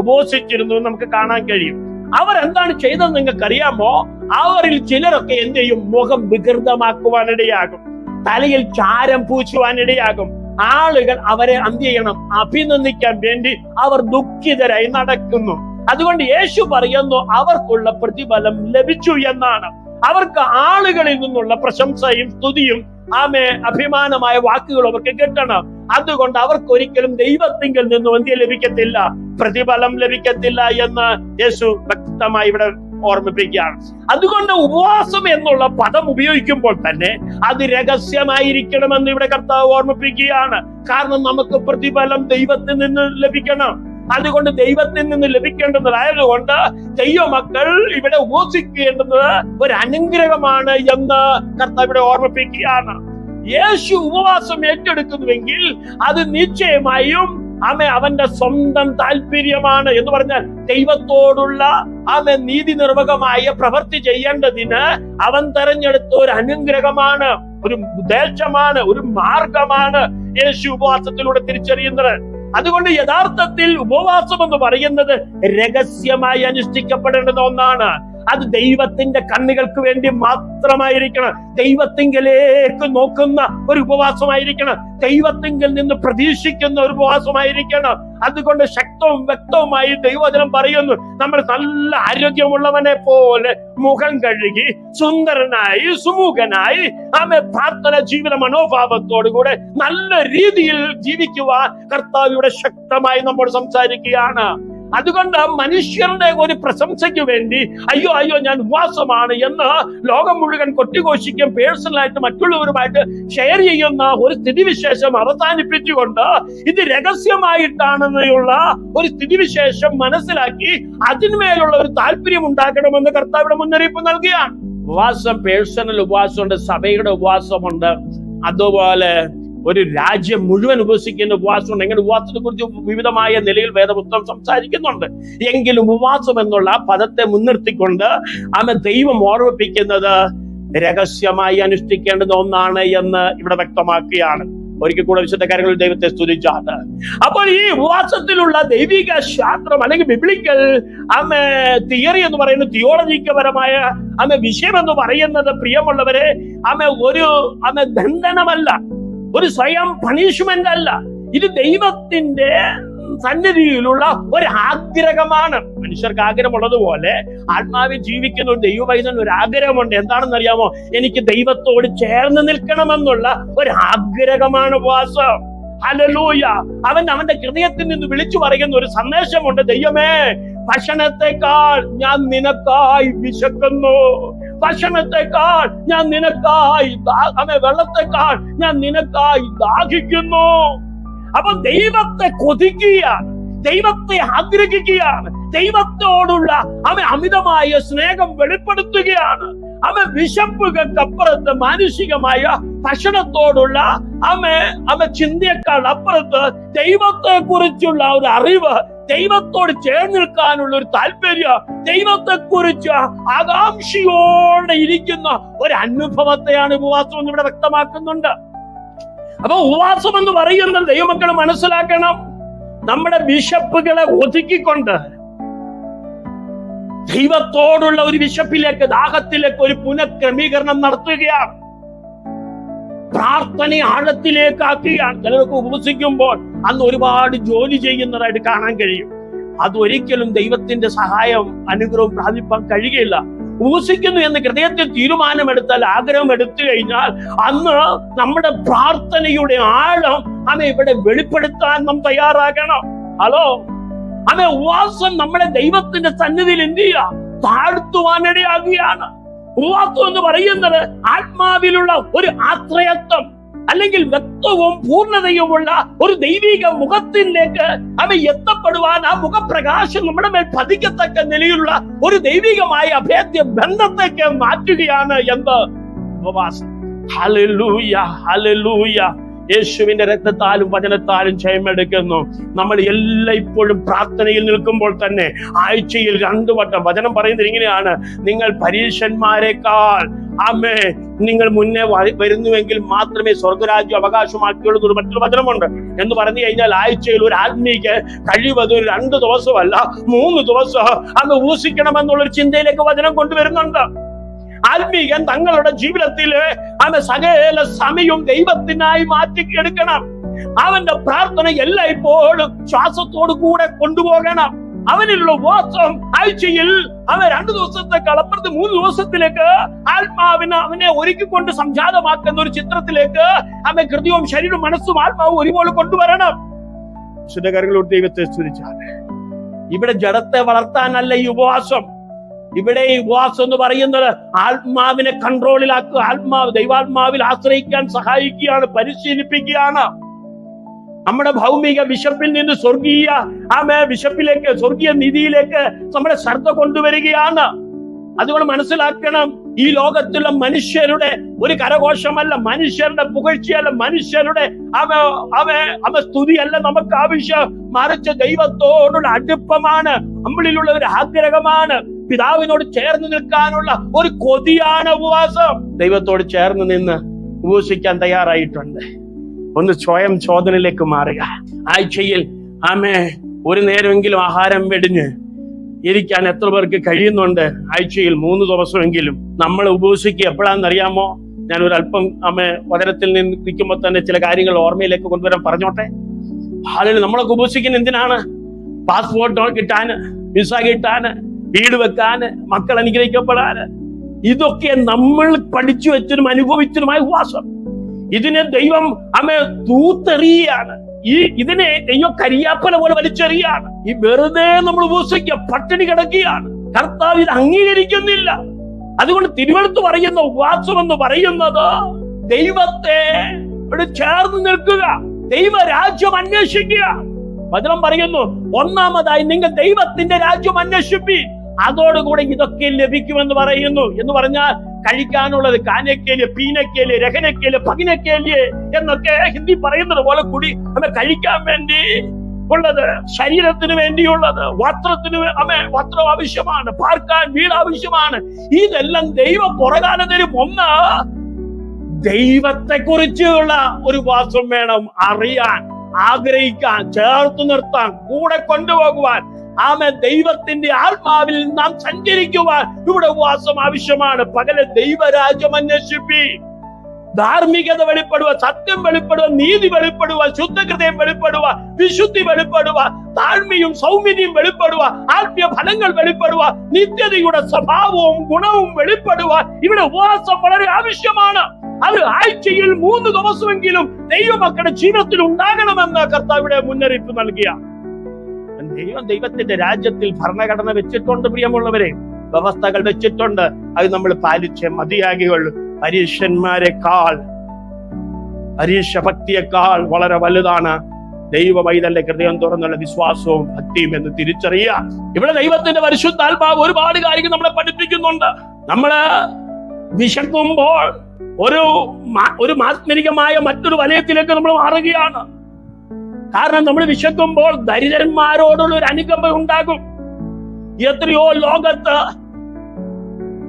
ഉപവസിച്ചിരുന്നു. നമുക്ക് കാണാൻ കഴിയും. അവരെന്താണ് ചെയ്തത് നിങ്ങൾക്കറിയാമോ? അവരിൽ ചിലരൊക്കെ എന്ത് ചെയ്യും? മുഖം വികൃതമാക്കുവാനിടയാകും, തലയിൽ ചാരം പൂശുവാനിടയാകും. ആളുകൾ അവരെ എന്ത് ചെയ്യണം? അഭിനന്ദിക്കാൻ വേണ്ടി അവർ ദുഃഖിതരായി നടക്കുന്നു. അതുകൊണ്ട് യേശു പറയുന്നു, അവർക്കുള്ള പ്രതിഫലം ലഭിച്ചു എന്നാണ്. അവർക്ക് ആളുകളിൽ നിന്നുള്ള പ്രശംസയും സ്തുതിയും അഭിമാനമായ വാക്കുകളും അവർക്ക് കിട്ടണം. അതുകൊണ്ട് അവർക്ക് ഒരിക്കലും ദൈവത്തിങ്കിൽ നിന്നും എന്ത് ലഭിക്കത്തില്ല? പ്രതിഫലം ലഭിക്കത്തില്ല എന്ന് യേശു വ്യക്തമായി ഇവിടെ ഓർമ്മിപ്പിക്കുകയാണ്. അതുകൊണ്ട് ഉപവാസം എന്നുള്ള പദം ഉപയോഗിക്കുമ്പോൾ തന്നെ അത് രഹസ്യമായിരിക്കണമെന്ന് ഇവിടെ കർത്താവ് ഓർമ്മിപ്പിക്കുകയാണ്. കാരണം നമുക്ക് പ്രതിഫലം ദൈവത്തിൽ നിന്ന് ലഭിക്കണം. അതുകൊണ്ട് ദൈവത്തിൽ നിന്ന് ലഭിക്കേണ്ടതായതുകൊണ്ട് ദൈവമക്കൾ ഇവിടെ ഉപവസിക്കേണ്ടത് ഒരു അനുഗ്രഹമാണ് എന്ന് കർത്താവ് ഇവിടെ ഓർമ്മിപ്പിക്കുകയാണ്. യേശു ഉപവാസം ഏറ്റെടുക്കുന്നുവെങ്കിൽ അത് നിശ്ചയമായും അവന്റെ സ്വന്തം താല്പര്യമാണ് എന്ന് പറഞ്ഞാൽ ദൈവത്തോടുള്ള നീതി നിർവഹമായ പ്രവൃത്തി ചെയ്യേണ്ടതിന് അവൻ തെരഞ്ഞെടുത്ത ഒരു അനുഗ്രഹമാണ്, ഒരു ഉദ്ദേശമാണ്, ഒരു മാർഗമാണ് യേശു ഉപവാസത്തിലൂടെ തിരിച്ചറിയുന്നത്. അതുകൊണ്ട് യഥാർത്ഥത്തിൽ ഉപവാസം എന്ന് പറയുന്നത് രഹസ്യമായി അനുഷ്ഠിക്കപ്പെടേണ്ടുന്ന ഒന്നാണ്. അത് ദൈവത്തിന്റെ കണ്ണുകൾക്ക് വേണ്ടി മാത്രമായിരിക്കണം. ദൈവത്തിങ്കലേക്ക് നോക്കുന്ന ഒരു ഉപവാസമായിരിക്കണം. ദൈവത്തിങ്കിൽ നിന്ന് പ്രതീക്ഷിക്കുന്ന ഒരു ഉപവാസമായിരിക്കണം. അതുകൊണ്ട് ശക്തവും വ്യക്തവുമായി ദൈവവചനം പറയുന്നു, നമ്മൾ നല്ല ആരോഗ്യമുള്ളവനെ പോലെ മുഖം കഴുകി സുന്ദരനായി സുമുഖനായി പ്രാർത്ഥന ജീവിത മനോഭാവത്തോടുകൂടെ നല്ല രീതിയിൽ ജീവിക്കുവാൻ കർത്താവ് ഇവിടെ ശക്തമായി നമ്മോട് സംസാരിക്കുകയാണ്. അതുകൊണ്ട് മനുഷ്യരുടെ ഒരു പ്രശംസയ്ക്ക് വേണ്ടി അയ്യോ അയ്യോ ഞാൻ ഉപവാസമാണ് എന്ന് ലോകം മുഴുവൻ കൊട്ടിഘോഷിക്കും, പേഴ്സണലായിട്ട് മറ്റുള്ളവരുമായിട്ട് ഷെയർ ചെയ്യുന്ന ഒരു സ്ഥിതിവിശേഷം അവസാനിപ്പിച്ചുകൊണ്ട് ഇത് രഹസ്യമായിട്ടാണെന്നുള്ള ഒരു സ്ഥിതിവിശേഷം മനസ്സിലാക്കി അതിന്മേലുള്ള ഒരു താല്പര്യം ഉണ്ടാക്കണമെന്ന് കർത്താവിടെ മുന്നറിയിപ്പ് നൽകുകയാണ്. ഉപവാസം പേഴ്സണൽ ഉപവാസമുണ്ട്, സഭയുടെ ഉപവാസമുണ്ട്, അതുപോലെ ഒരു രാജ്യം മുഴുവൻ ഉപവസിക്കുന്ന ഉപവാസമുണ്ട്. എങ്ങനെ ഉപവാസത്തെ കുറിച്ച് വിവിധമായ നിലയിൽ വേദപുസ്തകം സംസാരിക്കുന്നുണ്ട്. എങ്കിലും ഉപവാസം എന്നുള്ള പദത്തെ മുൻനിർത്തിക്കൊണ്ട് ദൈവം ഓർമ്മിപ്പിക്കുന്നത് രഹസ്യമായി അനുഷ്ഠിക്കേണ്ടുന്ന ഒന്നാണ് എന്ന് ഇവിടെ വ്യക്തമാക്കുകയാണ്. ഒരിക്കൽ കൂടെ വിശുദ്ധ കാര്യങ്ങളിൽ ദൈവത്തെ സ്തുതിച്ചാണ്. അപ്പോൾ ഈ ഉപവാസത്തിലുള്ള ദൈവിക ശാസ്ത്രം അല്ലെങ്കിൽ ബിബ്ലിക്കൽ തിയറി എന്ന് പറയുന്നത്, തിയോളജിക്കപരമായ വിഷയം എന്ന് പറയുന്നത്, പ്രിയമുള്ളവരെ, ഒരു ദണ്ഡനമല്ല, ഒരു സ്വയം പണിഷ്മെന്റ് അല്ല. ഇത് ദൈവത്തിന്റെ സന്നിധിയിലുള്ള ഒരു ആഗ്രഹമാണ്. മനുഷ്യർക്ക് ആഗ്രഹമുള്ളതുപോലെ ആത്മാവിൽ ജീവിക്കുന്ന ഒരു ദൈവവൈദ്യന് ഒരു ആഗ്രഹമുണ്ട്. എന്താണെന്ന് അറിയാമോ? എനിക്ക് ദൈവത്തോട് ചേർന്ന് നിൽക്കണമെന്നുള്ള ഒരു ആഗ്രഹമാണ് ഉപവാസം. ഹല്ലേലൂയ. അവന്റെ ഹൃദയത്തിൽ നിന്ന് വിളിച്ചു പറയുന്ന ഒരു സന്ദേശമുണ്ട്, ദൈവമേ, ഭക്ഷണത്തെക്കാൾ ഞാൻ നിനക്കായി വിശക്കുന്നു. ഭക്ഷണത്തെക്കാൾ ഞാൻ നിനക്കായി വെള്ളത്തെക്കാൾ ഞാൻ നിനക്കായി ദാഹിക്കുന്നു. അപ്പൊ ദൈവത്തെ കൊതിക്കുകയാണ്, ദൈവത്തെ ആഗ്രഹിക്കുകയാണ്, ദൈവത്തോടുള്ള അമിതമായ സ്നേഹം വെളിപ്പെടുത്തുകയാണ്. വിശപ്പുകൾക്കപ്പുറത്ത് മാനുഷികമായ ഭക്ഷണത്തോടുള്ള ചിന്തയേക്കാൾ അപ്പുറത്ത് ദൈവത്തെ കുറിച്ചുള്ള ഒരു അറിവ്, ദൈവത്തോട് ചേർന്ന് നിൽക്കാനുള്ള ഒരു താല്പര്യം, ദൈവത്തെ കുറിച്ച് ആകാംക്ഷയോടെ ഇരിക്കുന്ന ഒരു അനുഭവത്തെയാണ് ഉപവാസം എന്ന് ഇവിടെ വ്യക്തമാക്കുന്നുണ്ട്. അപ്പൊ ഉപവാസം എന്ന് പറയുന്നത് ദൈവമക്കൾ മനസ്സിലാക്കണം, നമ്മുടെ വിശപ്പുകളെ ഒതുക്കിക്കൊണ്ട് ദൈവത്തോടുള്ള ഒരു വിശപ്പിലേക്ക്, ദാഹത്തിലേക്ക് ഒരു പുനഃക്രമീകരണം നടത്തുകയാണ്. പ്രാർത്ഥന ആഴത്തിലേക്ക് ആക്കുകയാണ്. ചിലർക്ക് ഉപവസിക്കുമ്പോൾ അന്ന് ഒരുപാട് ജോലി ചെയ്യുന്നതായിട്ട് കാണാൻ കഴിയും. അതൊരിക്കലും ദൈവത്തിന്റെ സഹായം അനുഗ്രഹവും പ്രാപിപ്പാൻ കഴിയില്ല. ഉപവസിക്കുന്നു എന്ന് ഹൃദയത്തിൽ തീരുമാനമെടുത്താൽ, ആഗ്രഹം എടുത്തു കഴിഞ്ഞാൽ അന്ന് നമ്മുടെ പ്രാർത്ഥനയുടെ ആഴം ഇവിടെ വെളിപ്പെടുത്താൻ നാം തയ്യാറാകണം. ഹലോ, ഉപവാസം നമ്മളെ ദൈവത്തിന്റെ സന്നിധിയിൽ എന്ത് ചെയ്യുക? താഴ്ത്തുവാനിടയാകുകയാണ്. ഉപവാസം എന്ന് പറയുന്നത് ആത്മാവിലുള്ള ഒരു ആശ്രയത്വം, അല്ലെങ്കിൽ വ്യക്തവും പൂർണ്ണതയുമുള്ള ഒരു ദൈവിക മുഖത്തിലേക്ക് എത്തപ്പെടുവാൻ, ആ മുഖപ്രകാശം നമ്മുടെ മേൽ പതിക്കത്തക്ക നിലയിലുള്ള ഒരു ദൈവികമായ അഭേദ്യ ബന്ധത്തേക്ക് മാറ്റുകയാണ് എന്ത്? ഉപവാസം. Hallelujah, hallelujah. യേശുവിന്റെ രക്തത്താലും വചനത്താലും ജയമെടുക്കുന്നു. നമ്മൾ എല്ലായ്പ്പോഴും പ്രാർത്ഥനയിൽ നിൽക്കുമ്പോൾ തന്നെ ആഴ്ചയിൽ 2 വട്ടം വചനം പറയുന്നത് ഇങ്ങനെയാണ്: നിങ്ങൾ പരീശന്മാരെക്കാൾ നിങ്ങൾ മുന്നേ വരുന്നുവെങ്കിൽ മാത്രമേ സ്വർഗരാജ്യം അവകാശമാക്കിയുള്ളൂ. മറ്റൊരു വചനമുണ്ട്. എന്ന് പറഞ്ഞു കഴിഞ്ഞാൽ ആഴ്ചയിൽ ഒരു ആത്മീക്ക് കഴിവതും 2 ദിവസമല്ല 3 ദിവസം ഊസിക്കണമെന്നുള്ളൊരു ചിന്തയിലേക്ക് വചനം കൊണ്ടുവരുന്നുണ്ട്. ആത്മീകൻ തങ്ങളുടെ ജീവിതത്തില് സകല സമയവും ദൈവത്തിനായി മാറ്റിയെടുക്കണം. അവന്റെ പ്രാർത്ഥന എല്ലായ്പ്പോഴും ശ്വാസത്തോടു കൂടെ കൊണ്ടുപോകണം. അവനിലുള്ള ഉപവാസം ആഴ്ചയിൽ 2 ദിവസത്തേക്കാൾ അപ്പുറത്ത് 3 ദിവസത്തിലേക്ക് അവനെ ഒരുക്കിക്കൊണ്ട് സംജാതമാക്കുന്ന ഒരു ചിത്രത്തിലേക്ക് ഹൃദയവും ശരീരവും മനസ്സും ആത്മാവും ഒരുപോലെ കൊണ്ടുവരണം. വിശുദ്ധകാര്യങ്ങളോട് ദൈവത്തെ സ്തുതിച്ചാണ്. ഇവിടെ ജഡത്തെ വളർത്താനല്ല ഈ ഉപവാസം. ഇവിടെ ഈ ഉപവാസം എന്ന് പറയുന്നത് ആത്മാവിനെ കൺട്രോളിലാക്കുക, ദൈവാത്മാവിൽ ആശ്രയിക്കാൻ സഹായിക്കുകയാണ്, പരിശീലിപ്പിക്കുകയാണ്. നമ്മുടെ ഭൗമിക വിശപ്പിൽ നിന്ന് സ്വർഗീയ വിശപ്പിലേക്ക്, സ്വർഗീയ നിധിയിലേക്ക് നമ്മുടെ ശ്രദ്ധ കൊണ്ടുവരികയാണ്. അതുകൊണ്ട് മനസ്സിലാക്കണം, ഈ ലോകത്തുള്ള മനുഷ്യരുടെ ഒരു കരഘോഷമല്ല, മനുഷ്യരുടെ പുകഴ്ചയല്ല, മനുഷ്യരുടെ സ്തുതിയല്ല നമുക്ക് ആവശ്യം. മറിച്ച് ദൈവത്തോടുള്ള അടുപ്പമാണ്, നമ്മളിലുള്ള ഒരു ആഗ്രഹമാണ്, പിതാവിനോട് ചേർന്ന് നിൽക്കാനുള്ള ഒരു കൊതിയാണ് ഉപവാസം. ദൈവത്തോട് ചേർന്ന് നിന്ന് ഉപവസിക്കാൻ തയ്യാറായിട്ടുണ്ട്. ഒന്ന് സ്വയം ചോദനയിലേക്ക് മാറുക. ആഴ്ചയിൽ ഒരു നേരമെങ്കിലും ആഹാരം വെടിഞ്ഞ് ഇരിക്കാൻ എത്ര പേർക്ക് കഴിയുന്നുണ്ട്? ആഴ്ചയിൽ 3 ദിവസമെങ്കിലും നമ്മൾ ഉപവസിക്കുക. എപ്പോഴാണെന്നറിയാമോ? ഞാൻ ഒരു അല്പം വചനത്തിൽ നിന്ന് നിൽക്കുമ്പോൾ തന്നെ ചില കാര്യങ്ങൾ ഓർമ്മയിലേക്ക് കൊണ്ടുവരാൻ പറഞ്ഞോട്ടെ. അതിൽ നമ്മളൊക്കെ ഉപവസിക്കുന്ന എന്തിനാണ്? പാസ്പോർട്ട് കിട്ടാന്, വിസ കിട്ടാന്, വീട് വെക്കാന്, മക്കൾ അനുഗ്രഹിക്കപ്പെടാന്. ഇതൊക്കെ നമ്മൾ പഠിച്ചു വെച്ചതും അനുഭവിച്ചതുമായ ഉപവാസം. ഇതിനെ ദൈവം തൂത്തെറിയാണ്. ഇതിനെ ദൈവം കരിയാപ്പല പോലെ വലിച്ചെറിയാണ്. ഈ വെറുതെ നമ്മൾ ഉപവസിക്കുക, പട്ടിണി കിടക്കുകയാണ്. കർത്താവ് ഇത് അംഗീകരിക്കുന്നില്ല. അതുകൊണ്ട് തിരുവെടുത്ത് പറയുന്ന ഉപവാസം എന്ന് പറയുന്നത് ദൈവത്തെ ചേർന്ന് നിൽക്കുക, ദൈവരാജ്യം അന്വേഷിക്കുക. വചനം പറയുന്നു, ഒന്നാമതായി നിങ്ങൾ ദൈവത്തിന്റെ രാജ്യം അന്വേഷിപ്പി, അതോടുകൂടെ ഇതൊക്കെ ലഭിക്കുമെന്ന് പറയുന്നു. എന്ന് പറഞ്ഞാൽ കഴിക്കാനുള്ളത് കാനക്കേല്, പീനക്കേല്, രഹനക്കേല്, പകിനക്കേല് എന്നൊക്കെ ഹിന്ദി പറയുന്നത് പോലെ കൂടി കഴിക്കാൻ വേണ്ടി ഉള്ളത്, ശരീരത്തിന് വേണ്ടിയുള്ളത്, വസ്ത്രം ആവശ്യമാണ്, പാർക്കാൻ വീട് ആവശ്യമാണ്. ഇതെല്ലാം ദൈവം പുറകാല തരും. ഒന്ന്, ദൈവത്തെ കുറിച്ചുള്ള ഒരു വാസം വേണം, അറിയാൻ, ആഗ്രഹിക്കാൻ, ചേർത്ത് നിർത്താൻ, കൂടെ കൊണ്ടുപോകുവാൻ. ദൈവത്തിന്റെ ആത്മാവിൽ നാം സഞ്ചരിക്കുവാൻ ഇവിടെ ഉപവാസം ആവശ്യമാണ്. പകല് ദൈവരാജ്യം അന്വേഷിപ്പി, ധാർമ്മികത വെളിപ്പെടുക, സത്യം വെളിപ്പെടുക, നീതി വെളിപ്പെടുക, ശുദ്ധഹൃദയം വെളിപ്പെടുക, വിശുദ്ധി വെളിപ്പെടുക, താഴ്മയും സൗമ്യതയും വെളിപ്പെടുക, ആത്മീയ ഫലങ്ങൾ വെളിപ്പെടുക, നിത്യതയുടെ സ്വഭാവവും ഗുണവും വെളിപ്പെടുക. ഇവിടെ ഉപവാസം വളരെ ആവശ്യമാണ്. അത് ആഴ്ചയിൽ 3 ദിവസമെങ്കിലും ദൈവമക്കളുടെ ജീവിതത്തിൽ ഉണ്ടാകണമെന്ന് കർത്താവിടെ മുന്നറിയിപ്പ് നൽകിയ ദൈവത്തിന്റെ രാജ്യത്തിൽ ഭരണഘടന വെച്ചിട്ടുണ്ട്. പ്രിയമുള്ളവരെ, വ്യവസ്ഥകൾ വെച്ചിട്ടുണ്ട്. അത് നമ്മൾ പാലിച്ചേ മതിയാകുകയുള്ളൂ. പരീക്ഷന്മാരെക്കാൾ, പരീക്ഷ ഭക്തിയേക്കാൾ വളരെ വലുതാണ് ദൈവമൈതന്റെ ഹൃദയം തുറന്നുള്ള വിശ്വാസവും ഭക്തിയും എന്ന് തിരിച്ചറിയുക. ഇവിടെ ദൈവത്തിന്റെ പരിശുദ്ധാത്മാവ് ഒരുപാട് കാര്യങ്ങൾ നമ്മളെ പഠിപ്പിക്കുന്നുണ്ട്. നമ്മള് വിശക്കുമ്പോൾ ഒരു മാത്മരികമായ മറ്റൊരു വലയത്തിലേക്ക് നമ്മൾ മാറുകയാണ്. കാരണം നമ്മൾ വിശക്കുമ്പോൾ ദരിദ്രന്മാരോടുള്ള ഒരു അനുകമ്പ ഉണ്ടാകും. എത്രയോ ലോകത്ത്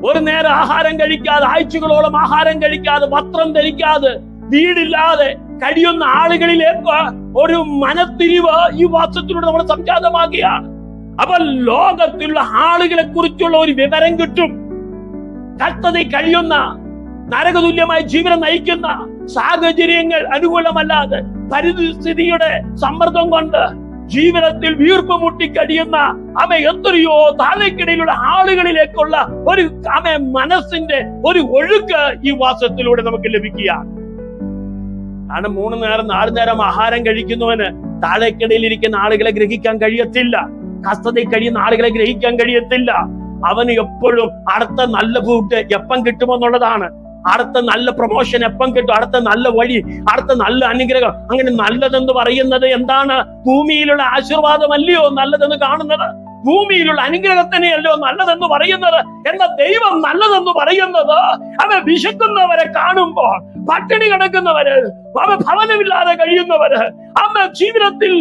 ഒരു നേരം ആഹാരം കഴിക്കാതെ, ആഴ്ചകളോളം ആഹാരം കഴിക്കാതെ, വസ്ത്രം ധരിക്കാതെ, വീടില്ലാതെ കഴിയുന്ന ആളുകളിലേക്ക് ഒരു മനത്തിരിവ് ഈ വാസത്തിലൂടെ നമ്മൾ സംജാതമാക്കുകയാണ്. അപ്പൊ ലോകത്തിലുള്ള ആളുകളെ കുറിച്ചുള്ള ഒരു വിവരം കിട്ടും. കഷ്ടതയിൽ കഴിയുന്ന, നരകതുല്യമായ ജീവിതം നയിക്കുന്ന, സാഹചര്യങ്ങൾ അനുകൂലമല്ലാതെ പരിസ്ഥിതിയുടെ സമ്മർദ്ദം കൊണ്ട് ജീവിതത്തിൽ വീർപ്പ് മുട്ടിക്കഴിയുന്ന എത്രയോ താഴേക്കിടയിലുള്ള ആളുകളിലേക്കുള്ള ഒരു മനസ്സിന്റെ ഒരു ഒഴുക്ക് ഈ വാസത്തിലൂടെ നമുക്ക് ലഭിക്കുകയാണ്. കാരണം 3 നേരം 4 നേരം ആഹാരം കഴിക്കുന്നവന് താഴേക്കിടയിൽ ഇരിക്കുന്ന ആളുകളെ ഗ്രഹിക്കാൻ കഴിയത്തില്ല. കഷ്ടതയിൽ കഴിയുന്ന ആളുകളെ ഗ്രഹിക്കാൻ കഴിയത്തില്ല. അവന് എപ്പോഴും അടുത്ത നല്ല ഫുഡ് എപ്പം കിട്ടുമെന്നുള്ളതാണ്. അടുത്ത നല്ല പ്രൊമോഷൻ എപ്പം കിട്ടും, അടുത്ത നല്ല വഴി, അടുത്ത നല്ല അനുഗ്രഹം. അങ്ങനെ നല്ലതെന്ന് പറയുന്നത് എന്താണ്? ഭൂമിയിലുള്ള ആശീർവാദമല്ലയോ നല്ലതെന്ന് കാണുന്നത്? ഭൂമിയിലുള്ള അനുഗ്രഹത്തിനെയല്ലോ നല്ലതെന്ന് പറയുന്നത്? എന്ന ദൈവം നല്ലതെന്ന് പറയുന്നത് അവ വിശക്കുന്നവരെ കാണുമ്പോൾ, പട്ടിണി കിടക്കുന്നവര്, ഭവനമില്ലാതെ കഴിയുന്നവര്, ജീവിതത്തിൽ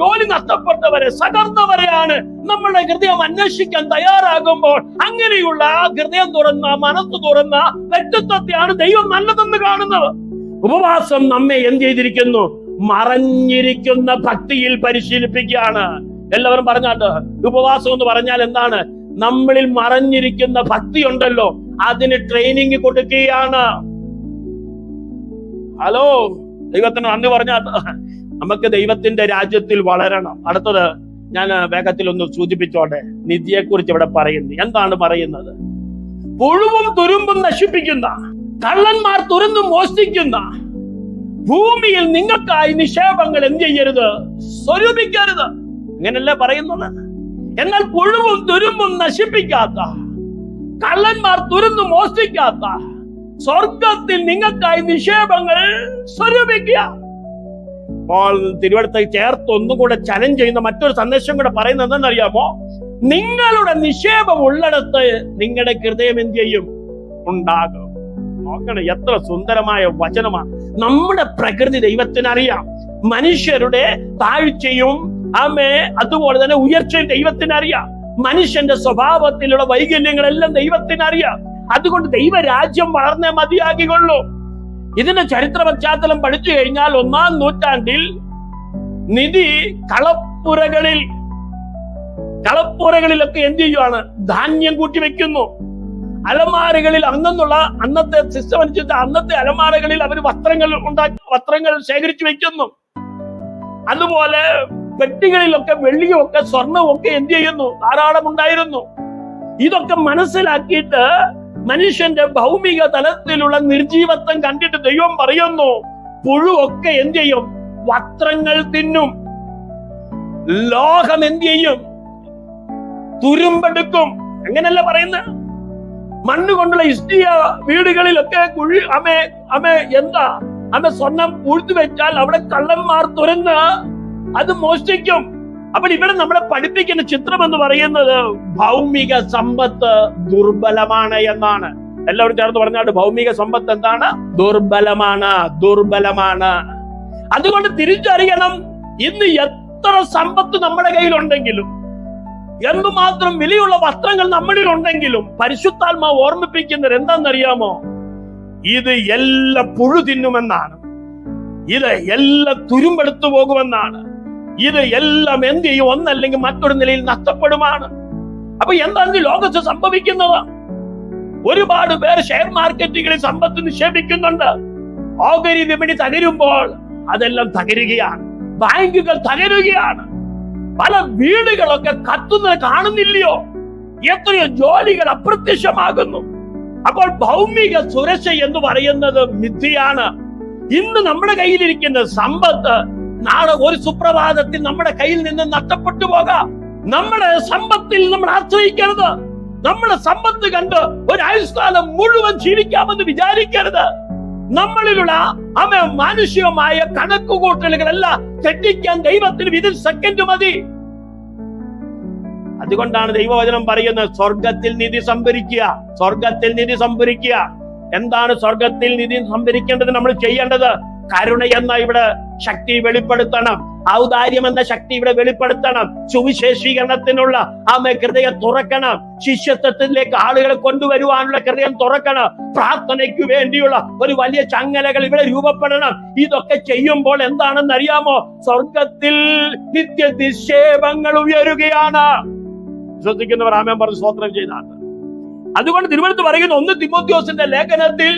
ജോലി നഷ്ടപ്പെട്ടവരെ, സകർന്നവരെയാണ് നമ്മുടെ ഹൃദയം അന്വേഷിക്കാൻ തയ്യാറാകുമ്പോൾ അങ്ങനെയുള്ള ഹൃദയം തുറന്ന, മനസ്സ് തുറന്ന വ്യക്തിത്വത്തെയാണ് ദൈവം നല്ലതെന്ന് കാണുന്നത്. ഉപവാസം നമ്മെ എന്ത് ചെയ്തിരിക്കുന്നു? മറഞ്ഞിരിക്കുന്ന ഭക്തിയിൽ പരിശീലിപ്പിക്കുകയാണ്. എല്ലാവരും പറഞ്ഞാട്ട്, ഉപവാസം എന്ന് പറഞ്ഞാൽ എന്താണ്? നമ്മളിൽ മറഞ്ഞിരിക്കുന്ന ഭക്തി ഉണ്ടല്ലോ, അതിന് ട്രെയിനിങ് കൊടുക്കുകയാണ്. ഹലോ, ദൈവത്തിന് നന്ദി പറഞ്ഞാൽ നമുക്ക് ദൈവത്തിന്റെ രാജ്യത്തിൽ വളരണം. അടുത്തത് ഞാൻ വേഗത്തിൽ ഒന്ന് സൂചിപ്പിച്ചോട്ടെ. നിധിയെ കുറിച്ച് ഇവിടെ പറയുന്നു. എന്താണ് പറയുന്നത്? പുഴുവും തുരുമ്പും നശിപ്പിക്കുന്ന, കള്ളന്മാർ തുറന്നു മോഷ്ടിക്കുന്ന ഭൂമിയിൽ നിങ്ങൾക്കായി നിക്ഷേപങ്ങൾ എന്ത് ചെയ്യരുത്? സ്വരൂപിക്കരുത്. ഇങ്ങനല്ലേ പറയുന്നത്? എന്നാൽ പുഴുവും തുരുമ്പും നശിപ്പിക്കാത്ത, കള്ളന്മാർ തുറന്നു മോഷ്ടിക്കാത്ത സ്വർഗത്തിൽ നിങ്ങൾക്കായി നിക്ഷേപങ്ങൾ സ്വരൂപിക്കുക. അപ്പോൾ തിരുവനന്തപുരത്ത് ചേർത്ത് ഒന്നും കൂടെ ചലഞ്ച് ചെയ്യുന്ന മറ്റൊരു സന്ദേശം കൂടെ പറയുന്നത് എന്തെന്നറിയാമോ? നിങ്ങളുടെ നിക്ഷേപം ഉള്ളിടത്ത് നിങ്ങളുടെ ഹൃദയം എന്ത് ചെയ്യും? ഉണ്ടാകും. നോക്കണം, എത്ര സുന്ദരമായ വചനമാണ്. നമ്മുടെ പ്രകൃതി ദൈവത്തിനറിയാം. മനുഷ്യരുടെ താഴ്ചയും അതുപോലെ തന്നെ ഉയർച്ചയും ദൈവത്തിനറിയാം. മനുഷ്യന്റെ സ്വഭാവത്തിലുള്ള വൈകല്യങ്ങളെല്ലാം ദൈവത്തിനറിയാം. അതുകൊണ്ട് ദൈവരാജ്യം വളർന്നേ മതിയാകിയുള്ളൂ. ഇതിന്റെ ചരിത്ര പശ്ചാത്തലം പഠിച്ചു കഴിഞ്ഞാൽ 1-ാം നൂറ്റാണ്ടിൽ നിധി കളപ്പുരകളിലൊക്കെ എന്ത് ചെയ്യുവാണ്? ധാന്യം കൂട്ടി വെക്കുന്നു. അലമാരകളിൽ അന്നത്തെ സിസ്റ്റം അനുസരിച്ച് അന്നത്തെ അലമാരകളിൽ അവർ വസ്ത്രങ്ങൾ ശേഖരിച്ചു വെക്കുന്നു. അതുപോലെ പെട്ടികളിലൊക്കെ വെള്ളിയും ഒക്കെ സ്വർണവും ഒക്കെ എന്ത് ചെയ്യുന്നു? ധാരാളം ഉണ്ടായിരുന്നു. ഇതൊക്കെ മനസ്സിലാക്കിയിട്ട് മനുഷ്യന്റെ ഭൗമിക തലത്തിലുള്ള നിർജീവത്വം കണ്ടിട്ട് ദൈവം പറയുന്നു, പുഴുവൊക്കെ എന്ത് ചെയ്യും? വസ്ത്രങ്ങൾ തിന്നും. ലോകം എന്ത് ചെയ്യും? തുരുമ്പെടുക്കും. എങ്ങനെയല്ല പറയുന്നത്? മണ്ണുകൊണ്ടുള്ള ഇഷ്ടിയ വീടുകളിലൊക്കെ സ്വർണം പൂഴ്ത്തി വെച്ചാൽ അവിടെ കള്ളന്മാർ തുറന്ന് അത് മോഷ്ടിക്കും. അപ്പോൾ ഇവിടെ നമ്മളെ പഠിപ്പിക്കുന്ന ചിത്രം എന്ന് പറയുന്നത് ഭൗമിക സമ്പത്ത് ദുർബലമാണ് എന്നാണ്. എല്ലാവരും ചേർന്ന് പറഞ്ഞാൽ ഭൗമിക സമ്പത്ത് എന്താണ്? ദുർബലമാണ്. അതുകൊണ്ട് തിരിച്ചറിയണം, ഇന്ന് എത്ര സമ്പത്ത് നമ്മുടെ കയ്യിലുണ്ടെങ്കിലും, എന്തുമാത്രം വിലയുള്ള വസ്ത്രങ്ങൾ നമ്മളിൽ ഉണ്ടെങ്കിലും, പരിശുദ്ധാത്മാവ് ഓർമ്മിപ്പിക്കുന്നത് എന്താണെന്നറിയാമോ? ഇത് എല്ലാം പുഴു തിന്നുമെന്നാണ്. ഇത് എല്ലാം തുരുമ്പെടുത്തു പോകുമെന്നാണ്. ഇത് എല്ലാം എന്ത് ചെയ്യും? ഒന്നല്ലെങ്കിൽ മറ്റൊരു നിലയിൽ നഷ്ടപ്പെടുമാണ്. അപ്പൊ എന്താണ് ലോകത്ത് സംഭവിക്കുന്നത്? ഒരുപാട് പേർ ഷെയർ മാർക്കറ്റുകളിൽ സമ്പത്ത് നിക്ഷേപിക്കുന്നുണ്ട്. ഓഹരി വിപണി തകരുമ്പോൾ അതെല്ലാം തകരുകയാണ്. ബാങ്കുകൾ തകരുകയാണ്. പല വീടുകളൊക്കെ കത്തുന്നത് കാണുന്നില്ലയോ? എത്രയോ ജോലികൾ അപ്രത്യക്ഷമാകുന്നു. അപ്പോൾ ഭൗമിക സുരക്ഷ എന്ന് പറയുന്നത് മിഥ്യയാണ്. ഇന്ന് നമ്മുടെ കയ്യിലിരിക്കുന്ന സമ്പത്ത് നാളെ ഒരു സുപ്രഭാതത്തിൽ നമ്മുടെ കയ്യിൽ നിന്ന് നഷ്ടപ്പെട്ടു പോകാം. നമ്മുടെ സമ്പത്തിൽ നമ്മൾ ആശ്രയിക്കരുത്. നമ്മുടെ സമ്പത്ത് കണ്ട് ഒരു ആയുഷ്കാലം മുഴുവൻ ജീവിക്കാമെന്ന് വിചാരിക്കരുത്. നമ്മളിലുള്ള മാനുഷികമായ കണക്കുകൂട്ടലുകളെല്ലാം തെറ്റിക്കാൻ ദൈവത്തിന് ഇതിൽ സെക്കൻഡ് മതി. അതുകൊണ്ടാണ് ദൈവവചനം പറയുന്നത്, സ്വർഗത്തിൽ നിധി സംഭരിക്കുക, സ്വർഗത്തിൽ നിധി സംഭരിക്കുക. എന്താണ് സ്വർഗത്തിൽ നിധി സംഭരിക്കേണ്ടത്? നമ്മൾ ചെയ്യേണ്ടത് കരുണ എന്ന ഇവിടെ ശക്തി വെളിപ്പെടുത്തണം, ഔദാര്യം എന്ന ശക്തി ഇവിടെ വെളിപ്പെടുത്തണം, സുവിശേഷീകരണത്തിനുള്ള ഹൃദയം തുറക്കണം, ശിഷ്യത്വത്തിലേക്ക് ആളുകളെ കൊണ്ടുവരുവാനുള്ള ഹൃദയം തുറക്കണം, പ്രാർത്ഥനയ്ക്ക് വേണ്ടിയുള്ള ഒരു വലിയ ചങ്ങലകൾ ഇവിടെ രൂപപ്പെടണം. ഇതൊക്കെ ചെയ്യുമ്പോൾ എന്താണെന്ന് അറിയാമോ? സ്വർഗത്തിൽ നിത്യ നിക്ഷേപങ്ങൾ ഉയരുകയാണ്. ശ്രദ്ധിക്കുന്നവർ ആമേൻ പറഞ്ഞ് സ്തോത്രം ചെയ്താണ്. അതുകൊണ്ട് തിരുവനന്തപുരത്ത് പറയുന്ന 1 തിമോഥെയോസിന്റെ ലേഖനത്തിൽ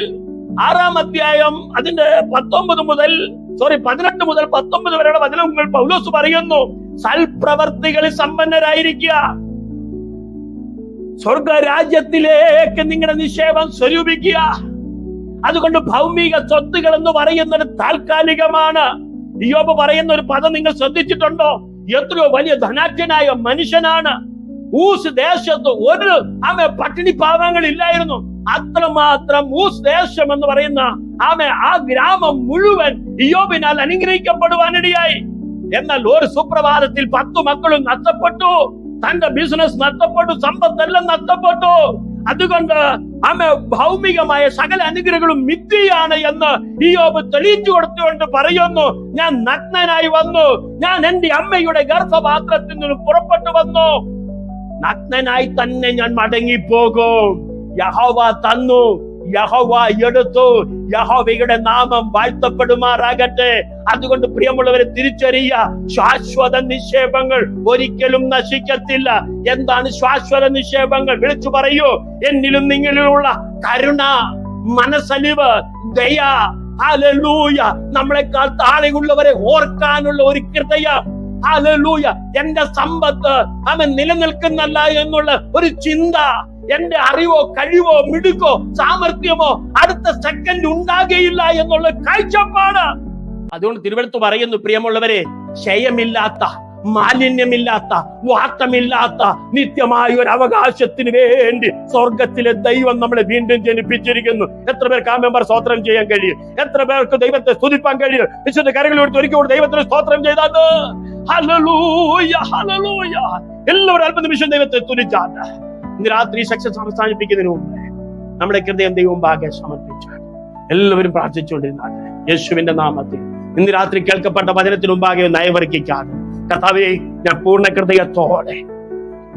6-ാം അധ്യായം അതിന്റെ 18 മുതൽ 19 വരെയുള്ള വചനങ്ങൾ പൗലോസ് പറയുന്നു, സൽപ്രവർത്തികളിൽ സമ്പന്നരായിരിക്കുക, സ്വർഗരാജ്യത്തിലേക്ക് നിങ്ങളുടെ നിക്ഷേപം സ്വരൂപിക്കുക. അതുകൊണ്ട് ഭൗമിക സ്വത്തുകൾ എന്ന് പറയുന്നത് താൽക്കാലികമാണ്. ഇയ്യോബ് പറയുന്ന ഒരു പദം നിങ്ങൾ ശ്രദ്ധിച്ചിട്ടുണ്ടോ? എത്രയോ വലിയ ധനാഢ്യനായ മനുഷ്യനാണ്. ഊസ് ദേശത്ത് ഒരു പട്ടിണി പാവങ്ങൾ ഇല്ലായിരുന്നു. അത്രമാത്രം ഊസ് ദേശം എന്ന് പറയുന്ന ആ ഗ്രാമം മുഴുവൻ ഇയ്യോബിനാൽ അനുഗ്രഹിക്കപ്പെടുവാനിടയായി. എന്നാൽ ഒരു സുപ്രഭാതത്തിൽ 10 മക്കളും നഷ്ടപ്പെട്ടു, തന്റെ ബിസിനസ് നഷ്ടപ്പെട്ടു, സമ്പത്തെല്ലാം നഷ്ടപ്പെട്ടു. അതുകൊണ്ട് ഭൗമികമായ സകല അനുഗ്രഹങ്ങളും മിഥ്യയാണ് എന്ന് ഇയ്യോബ് തെളിയിച്ചു കൊടുത്തുകൊണ്ട് പറയുന്നു, ഞാൻ നഗ്നനായി വന്നു, ഞാൻ എന്റെ അമ്മയുടെ ഗർഭപാത്രത്തിൽ നിന്ന് പുറപ്പെട്ടു വന്നു, നഗ്നനായി തന്നെ ഞാൻ മടങ്ങിപ്പോകും. യഹോവ തന്നു, യഹോവ എടുത്തു, യഹോവയുടെ നാമം വാഴ്ത്തപ്പെടുമാറാകട്ടെ. അതുകൊണ്ട് പ്രിയമുള്ളവരെ തിരിച്ചറിയുക, ശാശ്വത നിക്ഷേപങ്ങൾ ഒരിക്കലും നശിക്കത്തില്ല. എന്താണ് ശാശ്വത നിക്ഷേപങ്ങൾ? വിളിച്ചു പറയൂ. എന്നിലും നിങ്ങളിലുള്ള കരുണ, മനസ്സലിവ്, ദയ, ഹല്ലേലൂയ, നമ്മളെക്കാൾ താഴെയുള്ളവരെ ഓർക്കാനുള്ള ഒരു ഹൃദയം, ഹല്ലേലൂയ, എന്റെ സമ്പത്ത് നിലനിൽക്കുന്നല്ല എന്നുള്ള ഒരു ചിന്ത, എന്റെ അറിവോ കഴിവോ മിടുക്കോ സാമർഥ്യമോ അടുത്ത സെക്കൻഡ് ഉണ്ടാകുകയില്ല എന്നുള്ള കാഴ്ചപ്പാട്. അതുകൊണ്ട് തിരുവനന്തപുരത്ത് പറയുന്നു, പ്രിയമുള്ളവരെ, ക്ഷയമില്ലാത്ത, മാലിന്യമില്ലാത്ത, വാട്ടമില്ലാത്ത നിത്യമായ ഒരു അവകാശത്തിന് വേണ്ടി സ്വർഗത്തിലെ ദൈവം നമ്മളെ വീണ്ടും ജനിപ്പിച്ചിരിക്കുന്നു. എത്ര പേർക്ക് ആമേൻ പറ സ്തോത്രം ചെയ്യാൻ കഴിയും? എത്ര പേർക്ക് ദൈവത്തെ സ്തുതിപ്പാൻ കഴിയും? വിശുദ്ധ കരങ്ങളോട് ഒരിക്കൽ ദൈവത്തിന് സ്തോത്രം ചെയ്താൽ ഹല്ലേലൂയ, ഹല്ലേലൂയ. എല്ലാവരും അല്പനിമിഷം ദൈവത്തെ സ്തുതിച്ചാണ്. ഇന്ന് രാത്രി സെക്ഷൻ അവസാനിപ്പിക്കുന്നതിന് മുമ്പ് നമ്മുടെ ഹൃദയം ദൈവം ഭാഗ്യ സമർപ്പിച്ചാണ്. എല്ലാവരും പ്രാർത്ഥിച്ചുകൊണ്ടിരുന്നാണ് യേശുവിന്റെ നാമത്തിൽ. ഇന്ന് രാത്രി കേൾക്കപ്പെട്ട വചനത്തിന് മുമ്പാകെ നയവർക്കിക്കാണ്. കർത്താവേ, ഞാൻ പൂർണ്ണ ഹൃദയത്തോടെ,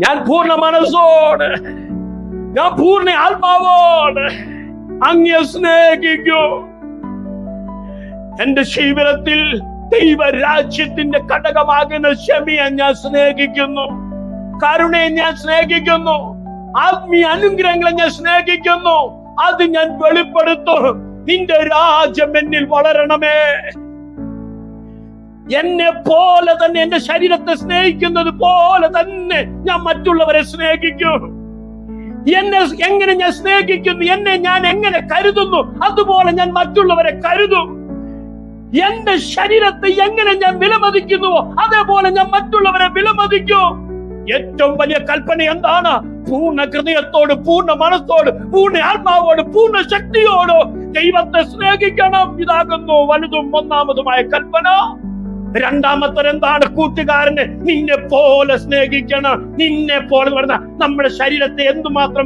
ഞാൻ പൂർണ്ണ മനസ്സോടെ, ഞാൻ പൂർണ്ണ ആത്മാവോടെ അങ്ങയെ സ്നേഹിക്കും. എന്റെ ജീവിതത്തിൽ ദൈവരാജ്യത്തിന്റെ ഘടകമാകുന്ന ക്ഷമയെ ഞാൻ സ്നേഹിക്കുന്നു, കരുണയെ ഞാൻ സ്നേഹിക്കുന്നു, ആത്മീയ അനുഗ്രഹങ്ങളെ ഞാൻ സ്നേഹിക്കുന്നു. അത് ഞാൻ വെളിപ്പെടുത്തും. നിന്റെ രാജ്യം എന്നിൽ വളരണമേ. എന്നെ പോലെ തന്നെ, എന്റെ ശരീരത്തെ സ്നേഹിക്കുന്നത് പോലെ തന്നെ ഞാൻ മറ്റുള്ളവരെ സ്നേഹിക്കും. എന്നെ എങ്ങനെ ഞാൻ സ്നേഹിക്കുന്നു, എന്നെ ഞാൻ എങ്ങനെ കരുതുന്നു, അതുപോലെ ഞാൻ മറ്റുള്ളവരെ കരുതും. എന്റെ ശരീരത്തെ എങ്ങനെ ഞാൻ വിലമതിക്കുന്നുവോ അതേപോലെ ഞാൻ മറ്റുള്ളവരെ വിലമതിക്കും. ഏറ്റവും വലിയ കൽപ്പന എന്താണ്? പൂർണ്ണ ഹൃദയത്തോട്, പൂർണ്ണ മനസ്സോട്, പൂർണ്ണ ആത്മാവോട്, പൂർണ്ണ ശക്തിയോട് ദൈവത്തെ സ്നേഹിക്കണം. ഇതാകുന്നു വലുതും ഒന്നാമതുമായ കൽപ്പന. രണ്ടാമത്തെ എന്താണ്? കൂട്ടുകാരനെ നിന്നെ പോലെ സ്നേഹിക്കണം. നിന്നെ പോലെ എന്ന് പറഞ്ഞാൽ നമ്മുടെ ശരീരത്തെ എന്തുമാത്രം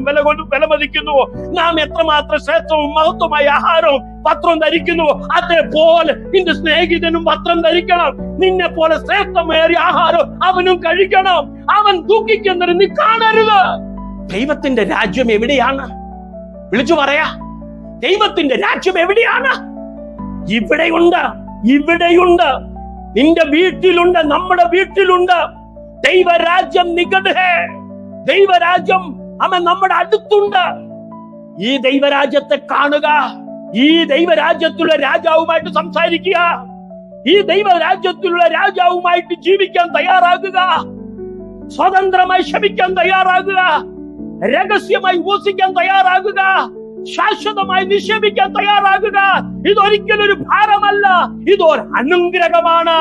വിലമതിക്കുന്നുവോ, നാം എത്രമാത്രം ശ്രേഷ്ഠവും മഹത്വമായ ആഹാരവും വസ്ത്രവും ധരിക്കുന്നുവോ അതേപോലെ നിന്റെ സ്നേഹിതനും വസ്ത്രം ധരിക്കണം. നിന്നെ പോലെ ശ്രേഷ്ഠമേറിയ ആഹാരം അവനും കഴിക്കണം. അവൻ ദുഃഖിക്കുന്നത് നീ കാണരുത്. ദൈവത്തിന്റെ രാജ്യം എവിടെയാണ്? വിളിച്ചു പറയാ, ദൈവത്തിന്റെ രാജ്യം എവിടെയാണ്? ഇവിടെയുണ്ട്, ഇവിടെയുണ്ട്. നിന്റെ വീട്ടിലുണ്ട്, നമ്മുടെ വീട്ടിലുണ്ട്. ദൈവരാജ്യം നികട് ഹേ. ദൈവരാജ്യം നമ്മുടെ അടുത്തുണ്ട്. ഈ ദൈവരാജ്യത്തെ കാണുക. ഈ ദൈവരാജ്യത്തിലുള്ള രാജാവുമായിട്ട് സംസാരിക്കുക. ഈ ദൈവരാജ്യത്തിലുള്ള രാജാവുമായിട്ട് ജീവിക്കാൻ തയ്യാറാകുക. സ്വതന്ത്രമായി ക്ഷമിക്കാൻ തയ്യാറാകുക. രഹസ്യമായി ഉപസിക്കാൻ തയ്യാറാകുക. ശാശ്വതമായി നിക്ഷേപിക്കാൻ തയ്യാറാകുക. ഇതൊരിക്കലൊരു ഭാരമല്ല, ഇതൊരു അനുഗ്രഹമാണ്.